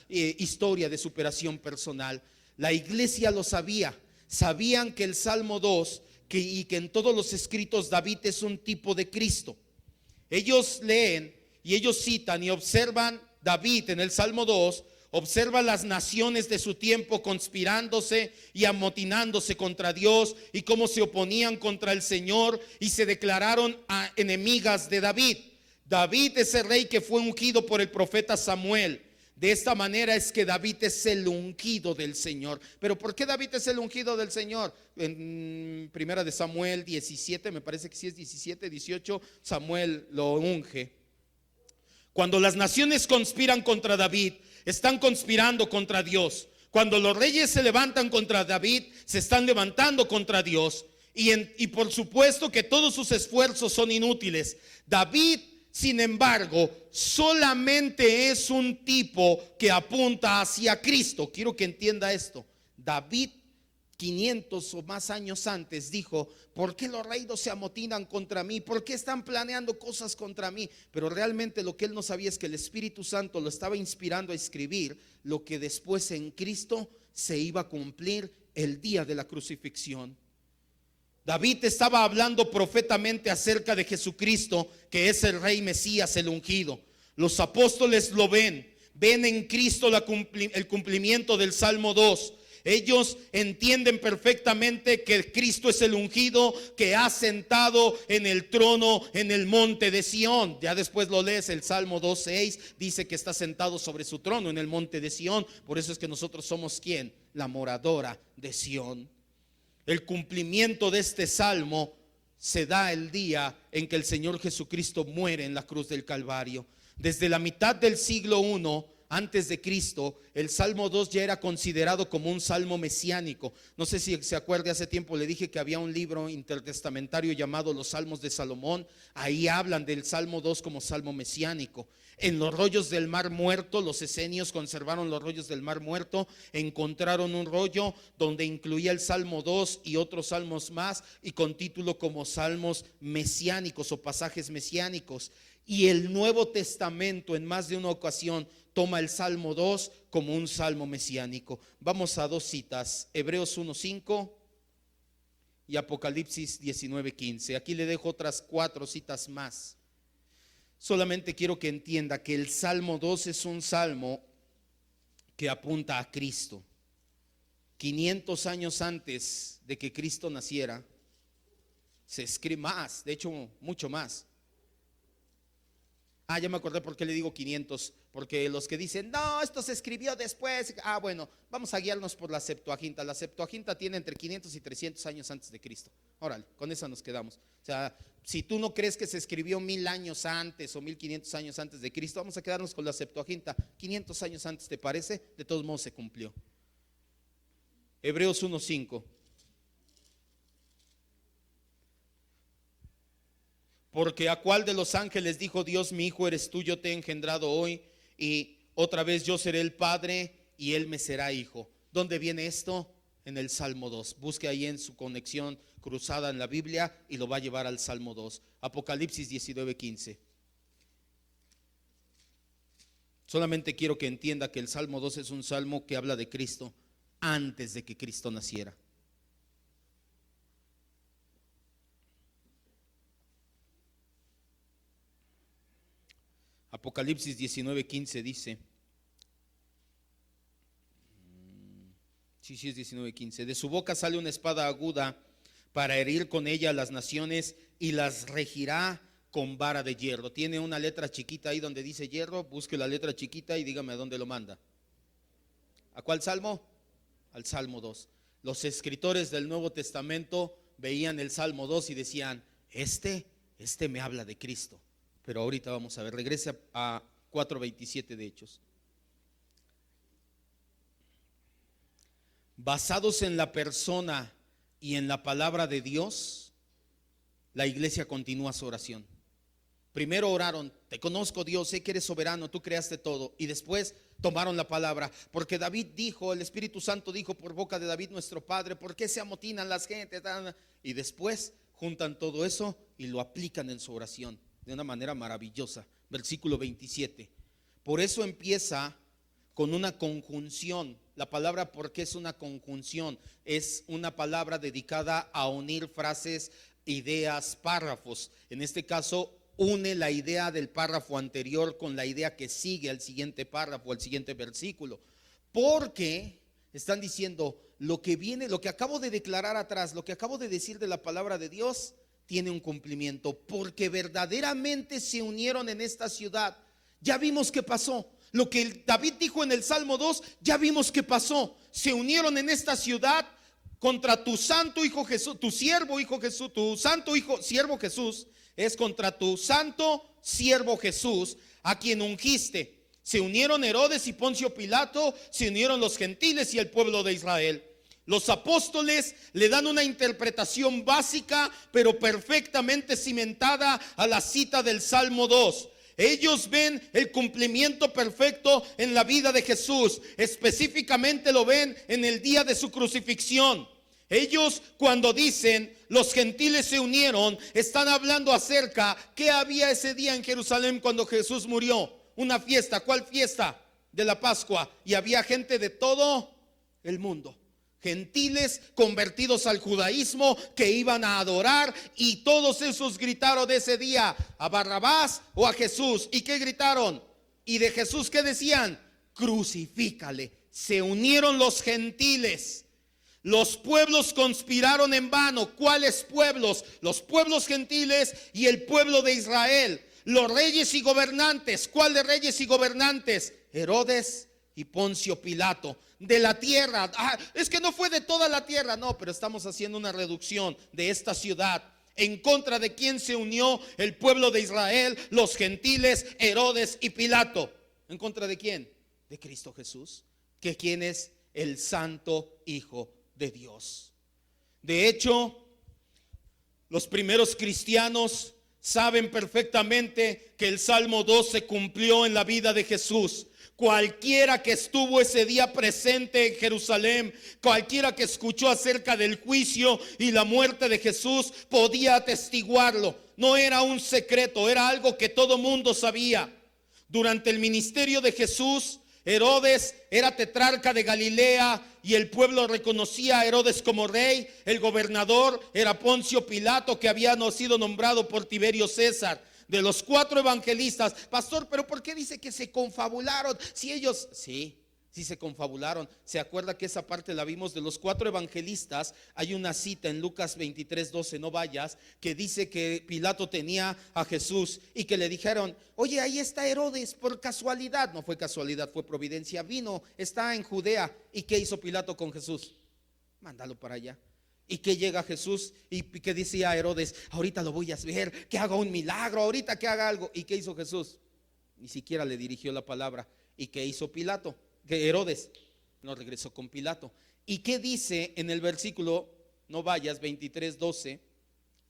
historia de superación personal. La iglesia lo sabía. Sabían que el Salmo 2 y que en todos los escritos David es un tipo de Cristo. Ellos leen y ellos citan y observan David en el Salmo 2, observa las naciones de su tiempo conspirándose y amotinándose contra Dios y cómo se oponían contra el Señor y se declararon enemigas de David. David es el rey que fue ungido por el profeta Samuel. De esta manera es que David es el ungido del Señor. Pero ¿por qué David es el ungido del Señor? En primera de Samuel 17, me parece que sí es 17, 18, Samuel lo unge. Cuando las naciones conspiran contra David, están conspirando contra Dios. Cuando los reyes se levantan contra David, se están levantando contra Dios. Y por supuesto que todos sus esfuerzos son inútiles. David, sin embargo, solamente es un tipo que apunta hacia Cristo. Quiero que entienda esto. David, 500 o más años antes, dijo: ¿por qué los reinos se amotinan contra mí? ¿Por qué están planeando cosas contra mí? Pero realmente lo que él no sabía es que el Espíritu Santo lo estaba inspirando a escribir lo que después en Cristo se iba a cumplir el día de la crucifixión. David estaba hablando profetamente acerca de Jesucristo, que es el Rey Mesías, el ungido. Los apóstoles lo ven en Cristo el cumplimiento del Salmo 2. Ellos entienden perfectamente que Cristo es el ungido que ha sentado en el trono en el monte de Sión. Ya después lo lees, el Salmo 2:6 dice que está sentado sobre su trono en el monte de Sión. Por eso es que nosotros somos ¿quién? La moradora de Sión. El cumplimiento de este salmo se da el día en que el Señor Jesucristo muere en la cruz del Calvario. Desde la mitad del siglo I antes de Cristo, el Salmo 2 ya era considerado como un salmo mesiánico. No sé si se acuerda, hace tiempo le dije que había un libro intertestamentario llamado Los Salmos de Salomón. Ahí hablan del Salmo 2 como salmo mesiánico. En los rollos del Mar Muerto, los esenios conservaron los rollos del Mar Muerto, encontraron un rollo donde incluía el Salmo 2 y otros salmos más, y con título como salmos mesiánicos o pasajes mesiánicos. Y el Nuevo Testamento en más de una ocasión toma el Salmo 2 como un salmo mesiánico. Vamos a dos citas, Hebreos 1:5 y Apocalipsis 19:15. Aquí le dejo otras 4 citas más. Solamente quiero que entienda que el Salmo 2 es un salmo que apunta a Cristo. 500 años antes de que Cristo naciera, se escribe más, de hecho mucho más. Ya me acordé por qué le digo 500, porque los que dicen, no, esto se escribió después. Bueno, vamos a guiarnos por la Septuaginta. La Septuaginta tiene entre 500 y 300 años antes de Cristo. Órale, con esa nos quedamos. O sea, si tú no crees que se escribió 1000 años antes o 1500 años antes de Cristo, vamos a quedarnos con la Septuaginta. 500 años antes, ¿te parece? De todos modos se cumplió. Hebreos 1:5. Porque a cuál de los ángeles dijo Dios, mi hijo eres tú, yo te he engendrado hoy, y otra vez yo seré el padre y él me será hijo. ¿Dónde viene esto? En el Salmo 2. Busque ahí en su conexión cruzada en la Biblia y lo va a llevar al Salmo 2. Apocalipsis 19:15. Solamente quiero que entienda que el Salmo 2 es un salmo que habla de Cristo antes de que Cristo naciera. Apocalipsis 19:15 dice, sí es 19:15, de su boca sale una espada aguda para herir con ella a las naciones y las regirá con vara de hierro. Tiene una letra chiquita ahí donde dice hierro, busque la letra chiquita y dígame a dónde lo manda. ¿A cuál salmo? Al Salmo 2. Los escritores del Nuevo Testamento veían el Salmo 2 y decían, este me habla de Cristo. Pero ahorita vamos a ver, regrese a 4:27 de Hechos. Basados en la persona y en la palabra de Dios, la iglesia continúa su oración. Primero oraron, te conozco Dios, sé que eres soberano, tú creaste todo. Y después tomaron la palabra, porque David dijo, el Espíritu Santo dijo por boca de David nuestro padre, ¿por qué se amotinan las gentes? Y después juntan todo eso y lo aplican en su oración de una manera maravillosa. Versículo 27. Por eso empieza con una conjunción. La palabra porque es una conjunción, es una palabra dedicada a unir frases, ideas, párrafos. En este caso une la idea del párrafo anterior con la idea que sigue al siguiente párrafo, al siguiente versículo. Porque están diciendo lo que viene, lo que acabo de declarar atrás, lo que acabo de decir de la palabra de Dios tiene un cumplimiento, porque verdaderamente se unieron en esta ciudad. Ya vimos que pasó. Lo que David dijo en el Salmo 2, ya vimos que pasó. Se unieron en esta ciudad contra tu santo hijo Jesús, tu siervo hijo Jesús, tu santo hijo, siervo Jesús, es contra tu santo siervo Jesús, a quien ungiste. Se unieron Herodes y Poncio Pilato, se unieron los gentiles y el pueblo de Israel. Los apóstoles le dan una interpretación básica, pero perfectamente cimentada a la cita del Salmo 2. Ellos ven el cumplimiento perfecto en la vida de Jesús. Específicamente lo ven en el día de su crucifixión. Ellos cuando dicen los gentiles se unieron, están hablando acerca qué había ese día en Jerusalén cuando Jesús murió. Una fiesta. ¿Cuál fiesta? De la Pascua. Y había gente de todo el mundo. Gentiles convertidos al judaísmo que iban a adorar, y todos esos gritaron ese día a Barrabás o a Jesús. ¿Y qué gritaron? Y de Jesús, ¿qué decían? Crucifícale, se unieron los gentiles. Los pueblos conspiraron en vano. ¿Cuáles pueblos? Los pueblos gentiles y el pueblo de Israel. Los reyes y gobernantes. ¿Cuáles reyes y gobernantes? Herodes y Poncio Pilato. De la tierra. Es que no fue de toda la tierra. No, pero estamos haciendo una reducción de esta ciudad. ¿En contra de quién se unió el pueblo de Israel? Los gentiles, Herodes y Pilato. ¿En contra de quién? De Cristo Jesús, que quien es el Santo Hijo de Dios. De hecho, los primeros cristianos saben perfectamente que el Salmo 2 se cumplió en la vida de Jesús. Cualquiera que estuvo ese día presente en Jerusalén, cualquiera que escuchó acerca del juicio y la muerte de Jesús, podía atestiguarlo. No era un secreto, era algo que todo mundo sabía. Durante el ministerio de Jesús, Herodes era tetrarca de Galilea y el pueblo reconocía a Herodes como rey. El gobernador era Poncio Pilato, que había sido nombrado por Tiberio César. De los 4 evangelistas, pastor, pero ¿por qué dice que se confabularon? Si ellos, sí se confabularon. ¿Se acuerda que esa parte la vimos? De los 4 evangelistas hay una cita en Lucas 23:12, no vayas, que dice que Pilato tenía a Jesús y que le dijeron: oye, ahí está Herodes, por casualidad. No fue casualidad, fue providencia. Vino, está en Judea. ¿Y qué hizo Pilato con Jesús? Mándalo para allá. Y que llega Jesús y que decía a Herodes: ahorita lo voy a ver, que haga un milagro, ahorita que haga algo. ¿Y qué hizo Jesús? Ni siquiera le dirigió la palabra. ¿Y qué hizo Pilato? Que Herodes no regresó con Pilato. ¿Y qué dice en el versículo, no vayas, 23:12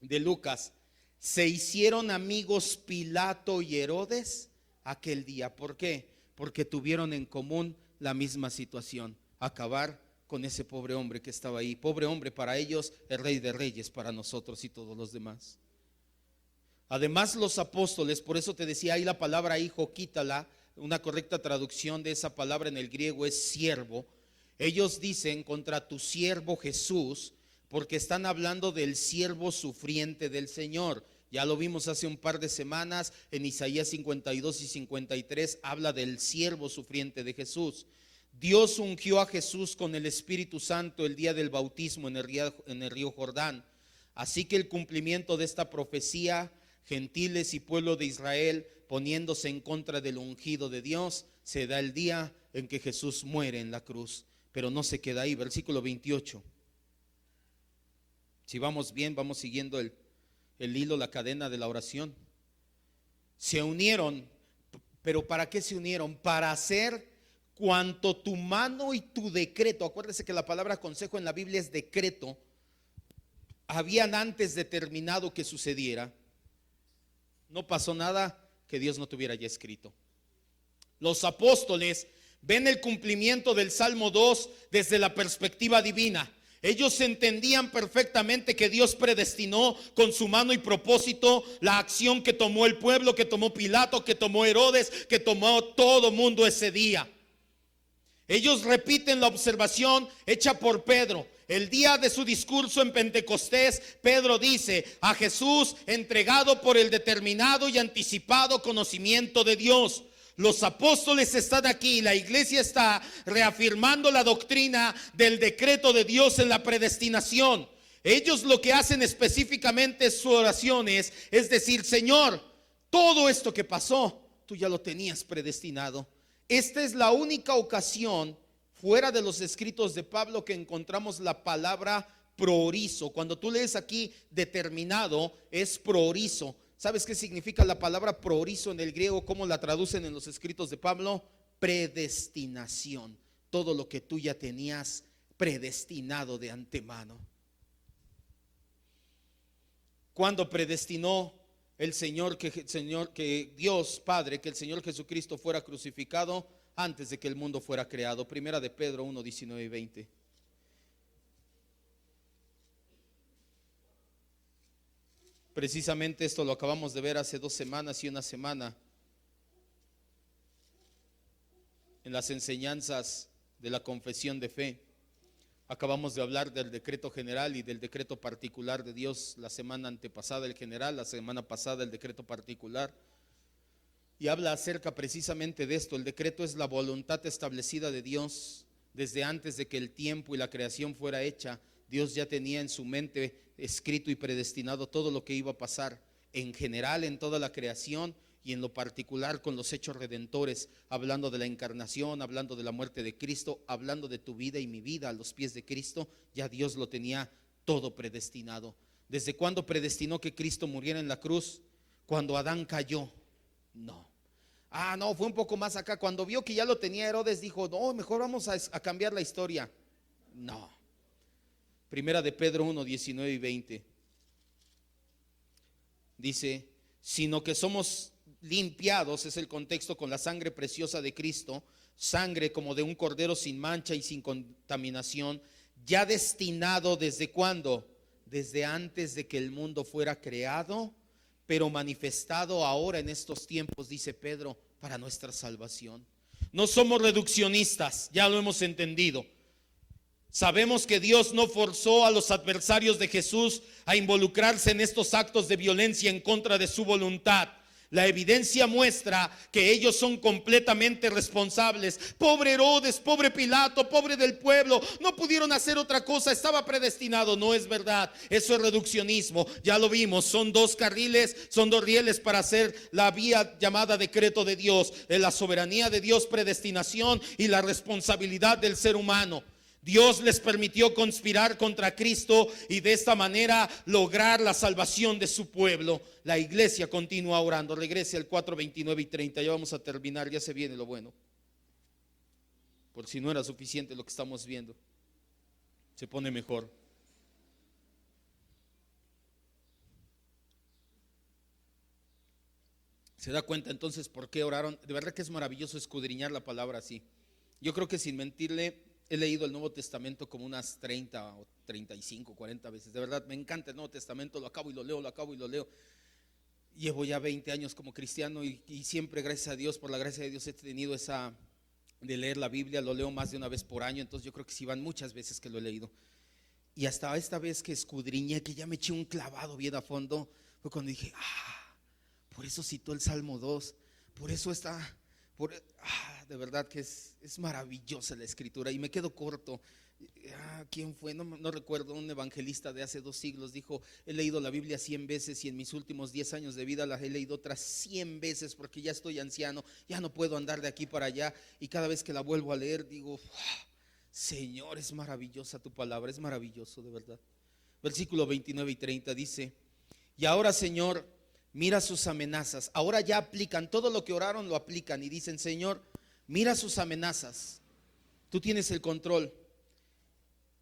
de Lucas? Se hicieron amigos Pilato y Herodes aquel día. ¿Por qué? Porque tuvieron en común la misma situación: acabar con ese pobre hombre que estaba ahí. Pobre hombre para ellos, el Rey de Reyes para nosotros y todos los demás. Además, los apóstoles, por eso te decía ahí la palabra hijo, quítala. Una correcta traducción de esa palabra en el griego es siervo. Ellos dicen: contra tu siervo Jesús, porque están hablando del siervo sufriente del Señor. Ya lo vimos hace un par de semanas en Isaías 52 y 53, habla del siervo sufriente de Jesús. Dios ungió a Jesús con el Espíritu Santo el día del bautismo en el río Jordán. Así que el cumplimiento de esta profecía, gentiles y pueblo de Israel poniéndose en contra del ungido de Dios, se da el día en que Jesús muere en la cruz. Pero no se queda ahí, versículo 28. Si vamos bien, vamos siguiendo el hilo, la cadena de la oración. Se unieron, pero ¿para qué se unieron? Para hacer cuanto tu mano y tu decreto, acuérdese que la palabra consejo en la Biblia es decreto, habían antes determinado que sucediera. No pasó nada que Dios no tuviera ya escrito. Los apóstoles ven el cumplimiento del Salmo 2 desde la perspectiva divina. Ellos entendían perfectamente que Dios predestinó con su mano y propósito la acción que tomó el pueblo, que tomó Pilato, que tomó Herodes, que tomó todo mundo ese día. Ellos repiten la observación hecha por Pedro. El día de su discurso en Pentecostés, Pedro dice: a Jesús entregado por el determinado y anticipado conocimiento de Dios. Los apóstoles están aquí, la iglesia está reafirmando la doctrina del decreto de Dios en la predestinación. Ellos lo que hacen específicamente en sus oraciones es decir: Señor, todo esto que pasó, tú ya lo tenías predestinado. Esta es la única ocasión fuera de los escritos de Pablo que encontramos la palabra proorizo. Cuando tú lees aquí determinado, es proorizo. ¿Sabes qué significa la palabra proorizo en el griego? ¿Cómo la traducen en los escritos de Pablo? Predestinación. Todo lo que tú ya tenías predestinado de antemano. Cuando predestinó el Señor que Dios Padre, que el Señor Jesucristo fuera crucificado antes de que el mundo fuera creado. Primera de Pedro 1, 19 y 20. Precisamente esto lo acabamos de ver hace 2 semanas y una semana en las enseñanzas de la confesión de fe. Acabamos de hablar del decreto general y del decreto particular de Dios. La semana antepasada el general, la semana pasada el decreto particular. Y habla acerca precisamente de esto. El decreto es la voluntad establecida de Dios Desde antes de que el tiempo y la creación fuera hecha, Dios ya tenía en su mente escrito y predestinado todo lo que iba a pasar en general en toda la creación y en lo particular con los hechos redentores, hablando de la encarnación, hablando de la muerte de Cristo, hablando de tu vida y mi vida a los pies de Cristo. Ya Dios lo tenía todo predestinado. ¿Desde cuándo predestinó que Cristo muriera en la cruz? Cuando Adán cayó. No. No, fue un poco más acá. Cuando vio que ya lo tenía Herodes, dijo, no, mejor vamos a cambiar la historia. No. Primera de Pedro 1, 19 y 20. Dice, sino que somos limpiados, es el contexto, con la sangre preciosa de Cristo, sangre como de un cordero sin mancha y sin contaminación, ya destinado ¿desde cuándo? Desde antes de que el mundo fuera creado, pero manifestado ahora en estos tiempos, dice Pedro, para nuestra salvación. No somos reduccionistas, ya lo hemos entendido. Sabemos que Dios no forzó a los adversarios de Jesús a involucrarse en estos actos de violencia en contra de su voluntad. La evidencia muestra que ellos son completamente responsables. Pobre Herodes, pobre Pilato, pobre del pueblo, no pudieron hacer otra cosa, estaba predestinado. No es verdad, eso es reduccionismo. Ya lo vimos, son dos carriles, son dos rieles para hacer la vía llamada decreto de Dios. La soberanía de Dios, predestinación, y la responsabilidad del ser humano. Dios les permitió conspirar contra Cristo y de esta manera lograr la salvación de su pueblo. La iglesia continúa orando. Regrese al 4, 29 y 30. Ya vamos a terminar, ya se viene lo bueno. Por si no era suficiente lo que estamos viendo, se pone mejor. ¿Se da cuenta entonces por qué oraron? De verdad que es maravilloso escudriñar la palabra así. Yo creo que sin mentirle, he leído el Nuevo Testamento como unas 30 o 35, 40 veces. De verdad me encanta el Nuevo Testamento, lo acabo y lo leo, lo acabo y lo leo. Llevo ya 20 años como cristiano y siempre, gracias a Dios, por la gracia de Dios, he tenido esa de leer la Biblia. Lo leo más de una vez por año, entonces yo creo que sí van muchas veces que lo he leído. Y hasta esta vez que escudriñé, que ya me eché un clavado bien a fondo, fue cuando dije, por eso citó el Salmo 2, por eso está... de verdad que es maravillosa la escritura y me quedo corto. ¿Quién fue? No recuerdo, un evangelista de hace 2 siglos dijo, he leído la Biblia 100 veces y en mis últimos 10 años de vida la he leído otras 100 veces porque ya estoy anciano, ya no puedo andar de aquí para allá, y cada vez que la vuelvo a leer digo, Señor, es maravillosa tu palabra, es maravilloso de verdad. Versículo 29 y 30 dice, y ahora, Señor, mira sus amenazas. Ahora ya aplican todo lo que oraron, lo aplican y dicen, Señor, mira sus amenazas, tú tienes el control.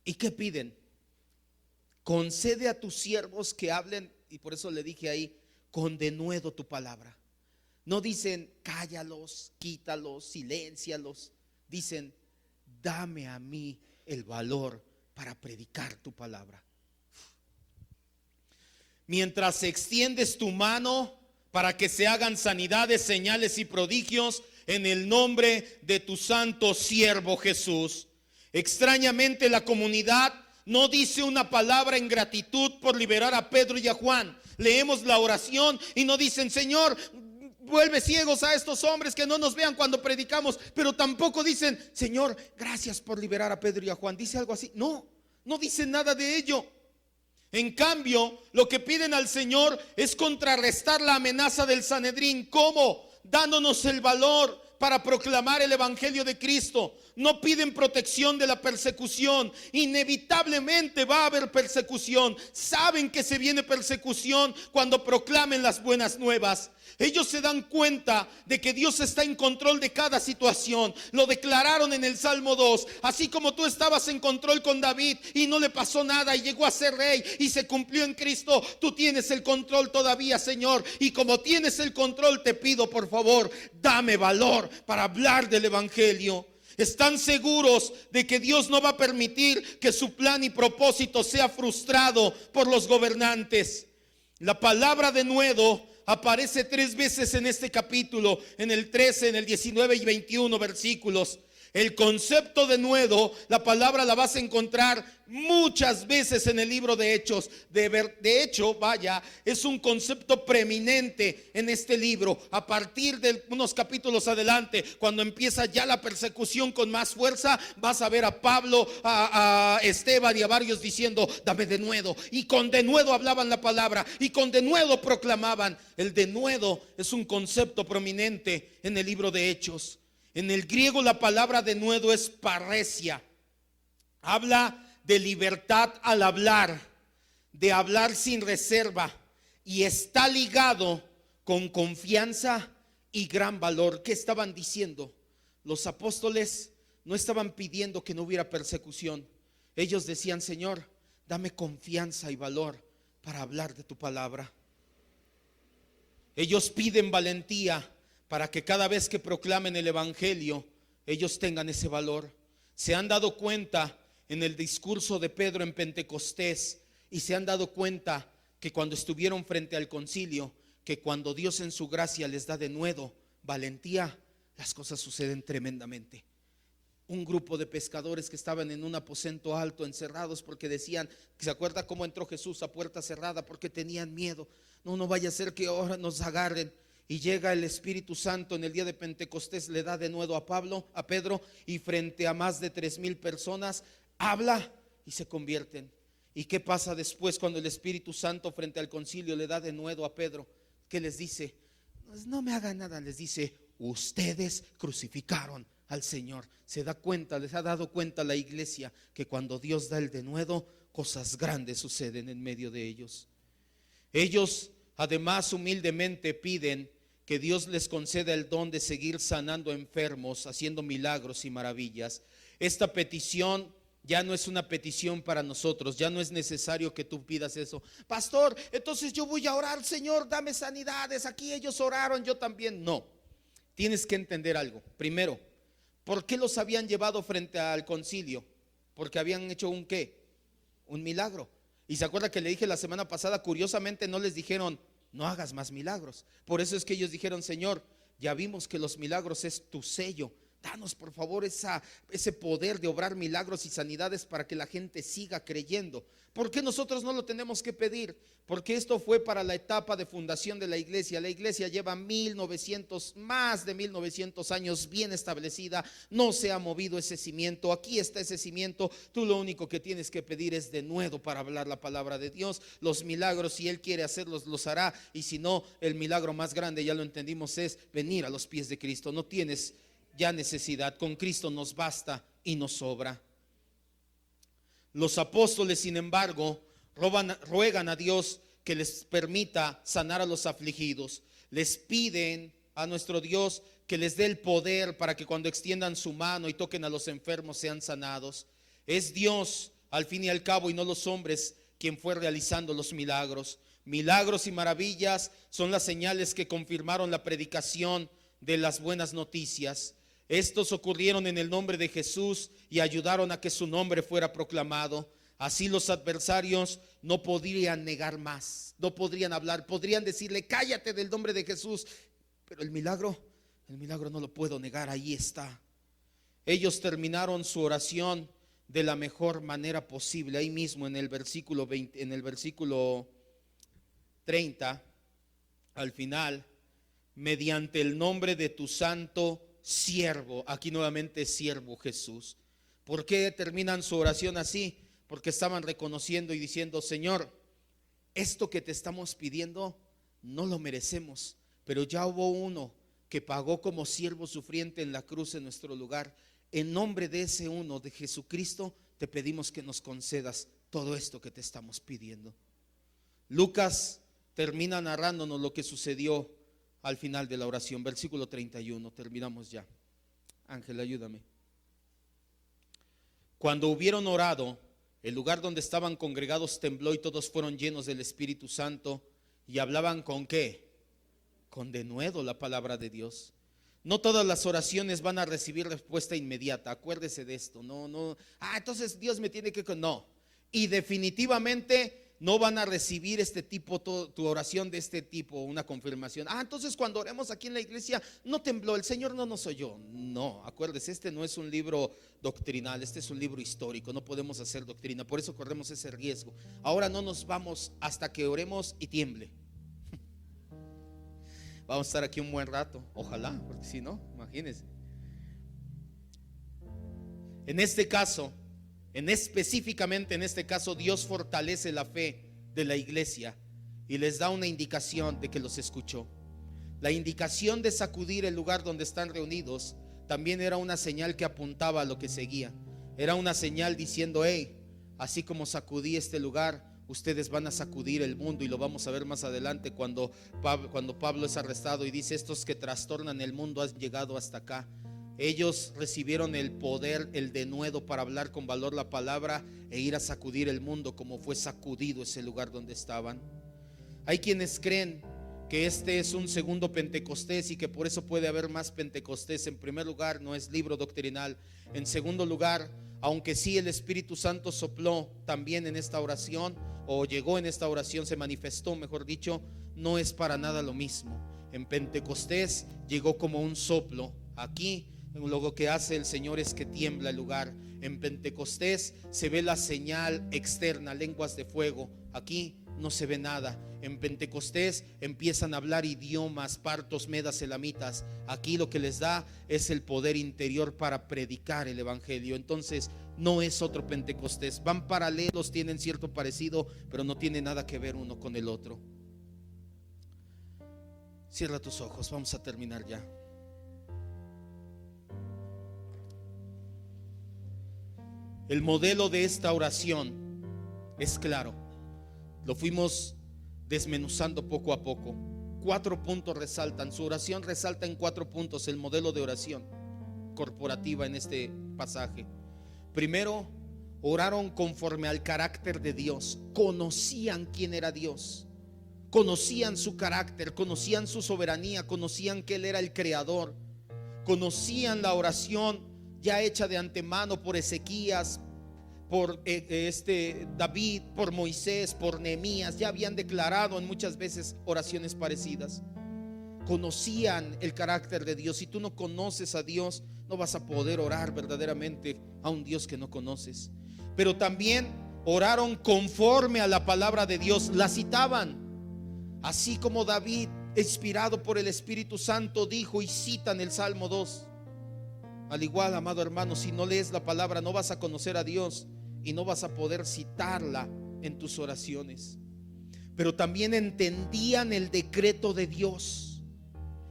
¿Y qué piden? Concede a tus siervos que hablen, y por eso le dije ahí, con denuedo tu palabra. No dicen cállalos, quítalos, siléncialos. Dicen, dame a mí el valor para predicar tu palabra. Mientras extiendes tu mano para que se hagan sanidades, señales y prodigios en el nombre de tu santo siervo Jesús. Extrañamente la comunidad no dice una palabra en gratitud por liberar a Pedro y a Juan. Leemos la oración y no dicen, Señor, vuelve ciegos a estos hombres que no nos vean cuando predicamos. Pero tampoco dicen, Señor, gracias por liberar a Pedro y a Juan. ¿Dice algo así? No dicen nada de ello. En cambio, lo que piden al Señor es contrarrestar la amenaza del Sanedrín. ¿Cómo? Dándonos el valor para proclamar el evangelio de Cristo. No piden protección de la persecución. Inevitablemente va a haber persecución. Saben que se viene persecución cuando proclamen las buenas nuevas. Ellos se dan cuenta de que Dios está en control de cada situación. Lo declararon en el Salmo 2. Así como tú estabas en control con David y no le pasó nada y llegó a ser rey y se cumplió en Cristo, tú tienes el control todavía, Señor. Y como tienes el control, te pido, por favor, dame valor para hablar del evangelio. Están seguros de que Dios no va a permitir que su plan y propósito sea frustrado por los gobernantes. La palabra denuedo aparece 3 veces en este capítulo, en el 13, en el 19 y 21 versículos. El concepto de nuevo, la palabra la vas a encontrar muchas veces en el libro de Hechos. De hecho, vaya, es un concepto preeminente en este libro. A partir de unos capítulos adelante, cuando empieza ya la persecución con más fuerza, vas a ver a Pablo, a Esteban y a varios diciendo: dame denuedo. Y con denuedo hablaban la palabra, y con denuedo proclamaban. El denuedo es un concepto prominente en el libro de Hechos. En el griego la palabra denuedo es parresia. Habla de libertad al hablar, de hablar sin reserva, y está ligado con confianza y gran valor. ¿Qué estaban diciendo? Los apóstoles no estaban pidiendo que no hubiera persecución. Ellos decían: Señor, dame confianza y valor para hablar de tu palabra. Ellos piden valentía para que cada vez que proclamen el evangelio, ellos tengan ese valor. Se han dado cuenta en el discurso de Pedro en Pentecostés, y se han dado cuenta que cuando estuvieron frente al concilio, que cuando Dios en su gracia les da denuedo, valentía, las cosas suceden tremendamente. Un grupo de pescadores que estaban en un aposento alto, encerrados, porque decían, ¿se acuerda cómo entró Jesús a puerta cerrada? Porque tenían miedo. No vaya a ser que ahora nos agarren. Y llega el Espíritu Santo en el día de Pentecostés, le da denuedo a Pedro, y frente a más de 3,000 personas habla y se convierten. ¿Y qué pasa después cuando el Espíritu Santo frente al concilio le da denuedo a Pedro? ¿Qué les dice? Pues no me hagan nada, les dice: ustedes crucificaron al Señor. Se da cuenta, les ha dado cuenta la iglesia que cuando Dios da el denuedo, cosas grandes suceden en medio de ellos. Ellos además humildemente piden que Dios les conceda el don de seguir sanando enfermos, haciendo milagros y maravillas. Esta petición ya no es una petición para nosotros. Ya no es necesario que tú pidas eso: pastor, entonces yo voy a orar, Señor, dame sanidades. Aquí ellos oraron, yo también. No, tienes que entender algo. Primero, ¿por qué los habían llevado frente al concilio? Porque habían hecho un ¿qué? Un milagro. Y se acuerda que le dije la semana pasada, curiosamente no les dijeron: no hagas más milagros. Por eso es que ellos dijeron: Señor, ya vimos que los milagros es tu sello. Danos por favor ese poder de obrar milagros y sanidades para que la gente siga creyendo. ¿Por qué nosotros no lo tenemos que pedir? Porque esto fue para la etapa de fundación de la iglesia. La iglesia lleva más de 1900 años bien establecida. No se ha movido ese cimiento. Aquí está ese cimiento. Tú lo único que tienes que pedir es denuedo para hablar la palabra de Dios. Los milagros, si Él quiere hacerlos, los hará. Y si no, el milagro más grande, ya lo entendimos, es venir a los pies de Cristo. No tienes ya necesidad, con Cristo nos basta y nos sobra. Los apóstoles, sin embargo, ruegan a Dios que les permita sanar a los afligidos. Les piden a nuestro Dios que les dé el poder para que cuando extiendan su mano y toquen a los enfermos sean sanados. Es Dios, al fin y al cabo, y no los hombres, quien fue realizando los milagros. Milagros y maravillas son las señales que confirmaron la predicación de las buenas noticias. Estos ocurrieron en el nombre de Jesús y ayudaron a que su nombre fuera proclamado. Así los adversarios no podrían negar más, no podrían hablar, podrían decirle: cállate del nombre de Jesús, pero el milagro no lo puedo negar, ahí está. Ellos terminaron su oración de la mejor manera posible. Ahí mismo en el versículo 20, en el versículo 30, al final: mediante el nombre de tu santo siervo. Aquí nuevamente siervo Jesús. ¿Por qué terminan su oración así? Porque estaban reconociendo y diciendo: Señor, esto que te estamos pidiendo no lo merecemos, pero ya hubo uno que pagó como siervo sufriente en la cruz en nuestro lugar. En nombre de ese uno, de Jesucristo, te pedimos que nos concedas todo esto que te estamos pidiendo. Lucas termina narrándonos lo que sucedió al final de la oración, versículo 31, terminamos ya. Ángel, ayúdame. Cuando hubieron orado, el lugar donde estaban congregados tembló y todos fueron llenos del Espíritu Santo y hablaban ¿con qué? Con denuedo la palabra de Dios. No todas las oraciones van a recibir respuesta inmediata, acuérdese de esto. Entonces Dios me tiene que... No, y definitivamente no van a recibir este tipo, tu oración de este tipo, una confirmación. Entonces cuando oremos aquí en la iglesia no tembló, el Señor no nos oyó. No, acuérdese, este no es un libro doctrinal, este es un libro histórico, no podemos hacer doctrina, por eso corremos ese riesgo. Ahora no nos vamos hasta que oremos y tiemble. Vamos a estar aquí un buen rato, ojalá, porque si no, imagínense. En este caso, específicamente en este caso, Dios fortalece la fe de la iglesia y les da una indicación de que los escuchó. La indicación de sacudir el lugar donde están reunidos también era una señal que apuntaba a lo que seguía. Era una señal diciendo: hey, así como sacudí este lugar, ustedes van a sacudir el mundo. Y lo vamos a ver más adelante cuando Pablo es arrestado y dice: estos que trastornan el mundo han llegado hasta acá. Ellos recibieron el poder, el denuedo para hablar con valor la palabra e ir a sacudir el mundo como fue sacudido ese lugar donde estaban. Hay quienes creen que este es un segundo Pentecostés y que por eso puede haber más Pentecostés. En primer lugar, no es libro doctrinal. En segundo lugar, aunque sí el Espíritu Santo sopló también en esta oración, o llegó en esta oración, se manifestó, mejor dicho, no es para nada lo mismo. En Pentecostés llegó como un soplo. Aquí lo que hace el Señor es que tiembla el lugar. En Pentecostés se ve la señal externa, lenguas de fuego. Aquí no se ve nada. En Pentecostés empiezan a hablar idiomas, partos, medas, elamitas. Aquí lo que les da es el poder interior para predicar el evangelio. Entonces no es otro Pentecostés. Van paralelos, tienen cierto parecido, pero no tiene nada que ver uno con el otro. Cierra tus ojos, vamos a terminar ya. El modelo de esta oración es claro. Lo fuimos desmenuzando poco a poco. 4 puntos resaltan. Su oración resalta en 4 puntos el modelo de oración corporativa en este pasaje. Primero, oraron conforme al carácter de Dios. Conocían quién era Dios. Conocían su carácter, conocían su soberanía, conocían que Él era el creador. Conocían la oración ya hecha de antemano por Ezequías, por David, por Moisés, por Nehemías. Ya habían declarado en muchas veces oraciones parecidas. Conocían el carácter de Dios. Si tú no conoces a Dios, no vas a poder orar verdaderamente a un Dios que no conoces. Pero también oraron conforme a la palabra de Dios. La citaban, así como David, inspirado por el Espíritu Santo, dijo y cita en el Salmo 2. Al igual, amado hermano, si no lees la palabra, no vas a conocer a Dios y no vas a poder citarla en tus oraciones. Pero también entendían el decreto de Dios.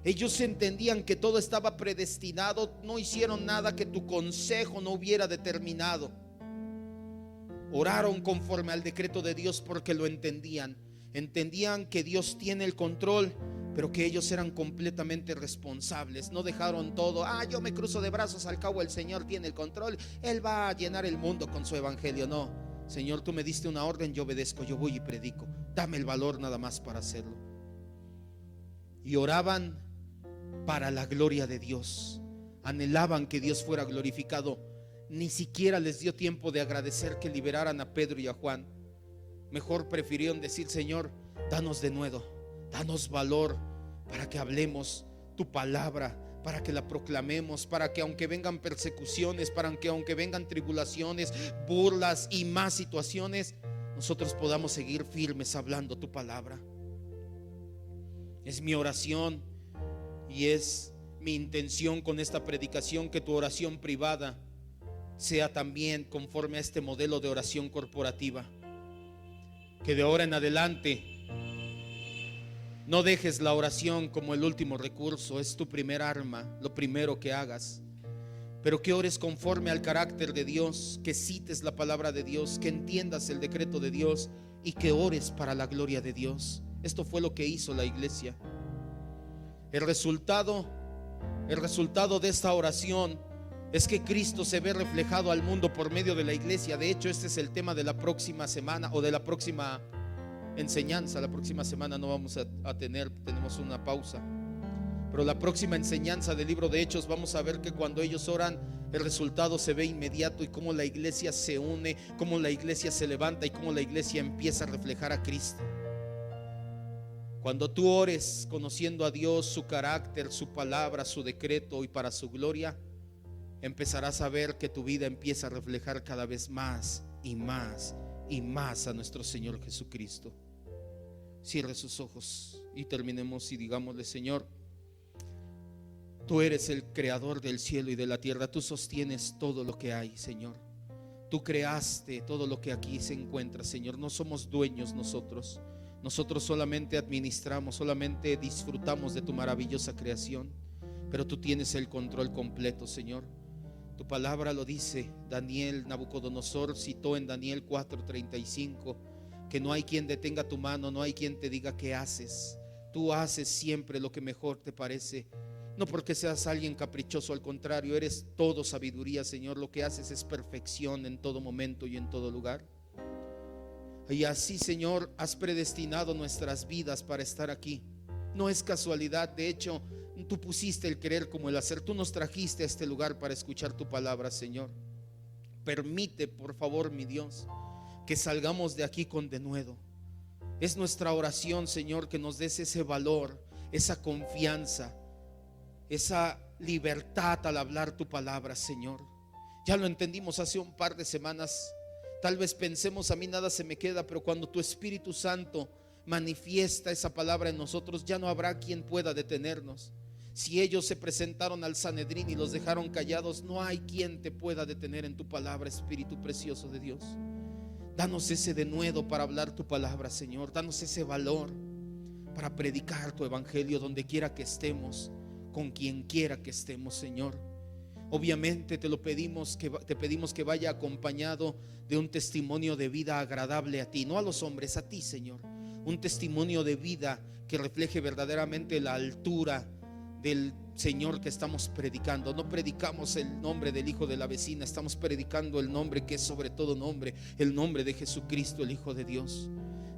Ellos entendían que todo estaba predestinado. No hicieron nada que tu consejo no hubiera determinado. Oraron conforme al decreto de Dios porque lo entendían. Entendían que Dios tiene el control, pero que ellos eran completamente responsables. No dejaron todo: yo me cruzo de brazos, al cabo el Señor tiene el control, Él va a llenar el mundo con su evangelio. No, Señor, tú me diste una orden, yo obedezco, yo voy y predico. Dame el valor nada más para hacerlo. Y oraban para la gloria de Dios. Anhelaban que Dios fuera glorificado. Ni siquiera les dio tiempo de agradecer que liberaran a Pedro y a Juan. Mejor prefirieron decir: Señor, danos de nuevo, danos valor para que hablemos tu palabra, para que la proclamemos, para que aunque vengan persecuciones, para que aunque vengan tribulaciones, burlas y más situaciones, nosotros podamos seguir firmes hablando tu palabra. Es mi oración y es mi intención con esta predicación que tu oración privada sea también conforme a este modelo de oración corporativa. Que de ahora en adelante no dejes la oración como el último recurso. Es tu primer arma, lo primero que hagas. Pero que ores conforme al carácter de Dios, que cites la palabra de Dios, que entiendas el decreto de Dios y que ores para la gloria de Dios. Esto fue lo que hizo la iglesia. El resultado de esta oración es que Cristo se ve reflejado al mundo por medio de la iglesia. De hecho, este es el tema de la próxima semana o de la próxima enseñanza. La próxima semana no vamos a tener, tenemos una pausa. Pero la próxima enseñanza del libro de Hechos vamos a ver que cuando ellos oran, el resultado se ve inmediato, y cómo la iglesia se une, cómo la iglesia se levanta y cómo la iglesia empieza a reflejar a Cristo. Cuando tú ores conociendo a Dios, su carácter, su palabra, su decreto y para su gloria, empezarás a ver que tu vida empieza a reflejar cada vez más y más y más a nuestro Señor Jesucristo. Cierre sus ojos y terminemos y digámosle: Señor, tú eres el creador del cielo y de la tierra. Tú sostienes todo lo que hay, Señor. Tú creaste todo lo que aquí se encuentra, Señor. No somos dueños nosotros. Nosotros solamente administramos, solamente disfrutamos de tu maravillosa creación. Pero tú tienes el control completo, Señor. Tu palabra lo dice. Nabucodonosor citó en Daniel 4:35 que no hay quien detenga tu mano, no hay quien te diga qué haces. Tú haces siempre lo que mejor te parece. No porque seas alguien caprichoso, al contrario, eres todo sabiduría, Señor. Lo que haces es perfección en todo momento y en todo lugar. Y así, Señor, has predestinado nuestras vidas para estar aquí. No es casualidad, de hecho, tú pusiste el querer como el hacer. Tú nos trajiste a este lugar para escuchar tu palabra, Señor. Permite, por favor, mi Dios, que salgamos de aquí con denuedo. Es nuestra oración, Señor, que nos des ese valor, esa confianza, esa libertad al hablar tu palabra, Señor. Ya lo entendimos hace un par de semanas. Tal vez pensemos: a mí nada se me queda, pero cuando tu Espíritu Santo manifiesta esa palabra en nosotros, ya no habrá quien pueda detenernos. Si ellos se presentaron al Sanedrín y los dejaron callados, no hay quien te pueda detener en tu palabra, Espíritu precioso de Dios. Danos ese denuedo para hablar tu palabra, Señor. Danos ese valor para predicar tu evangelio donde quiera que estemos, con quien quiera que estemos, Señor. Obviamente te pedimos que vaya acompañado de un testimonio de vida agradable a ti, no a los hombres, a ti, Señor. Un testimonio de vida que refleje verdaderamente la altura del Señor que estamos predicando. No predicamos el nombre del hijo de la vecina, estamos predicando el nombre que es sobre todo nombre, el nombre de Jesucristo, el Hijo de Dios.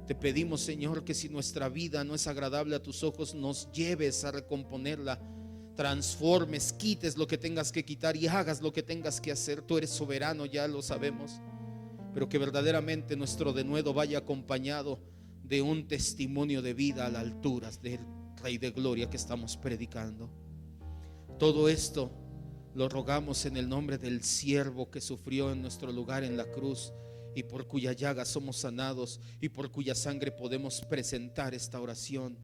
Te pedimos, Señor, que si nuestra vida no es agradable a tus ojos, nos lleves a recomponerla, transformes, quites lo que tengas que quitar y hagas lo que tengas que hacer. Tú eres soberano, ya lo sabemos, pero que verdaderamente nuestro denuedo vaya acompañado de un testimonio de vida a la altura del Rey de Gloria que estamos predicando. Todo esto lo rogamos en el nombre del siervo que sufrió en nuestro lugar en la cruz, y por cuya llaga somos sanados, y por cuya sangre podemos presentar esta oración.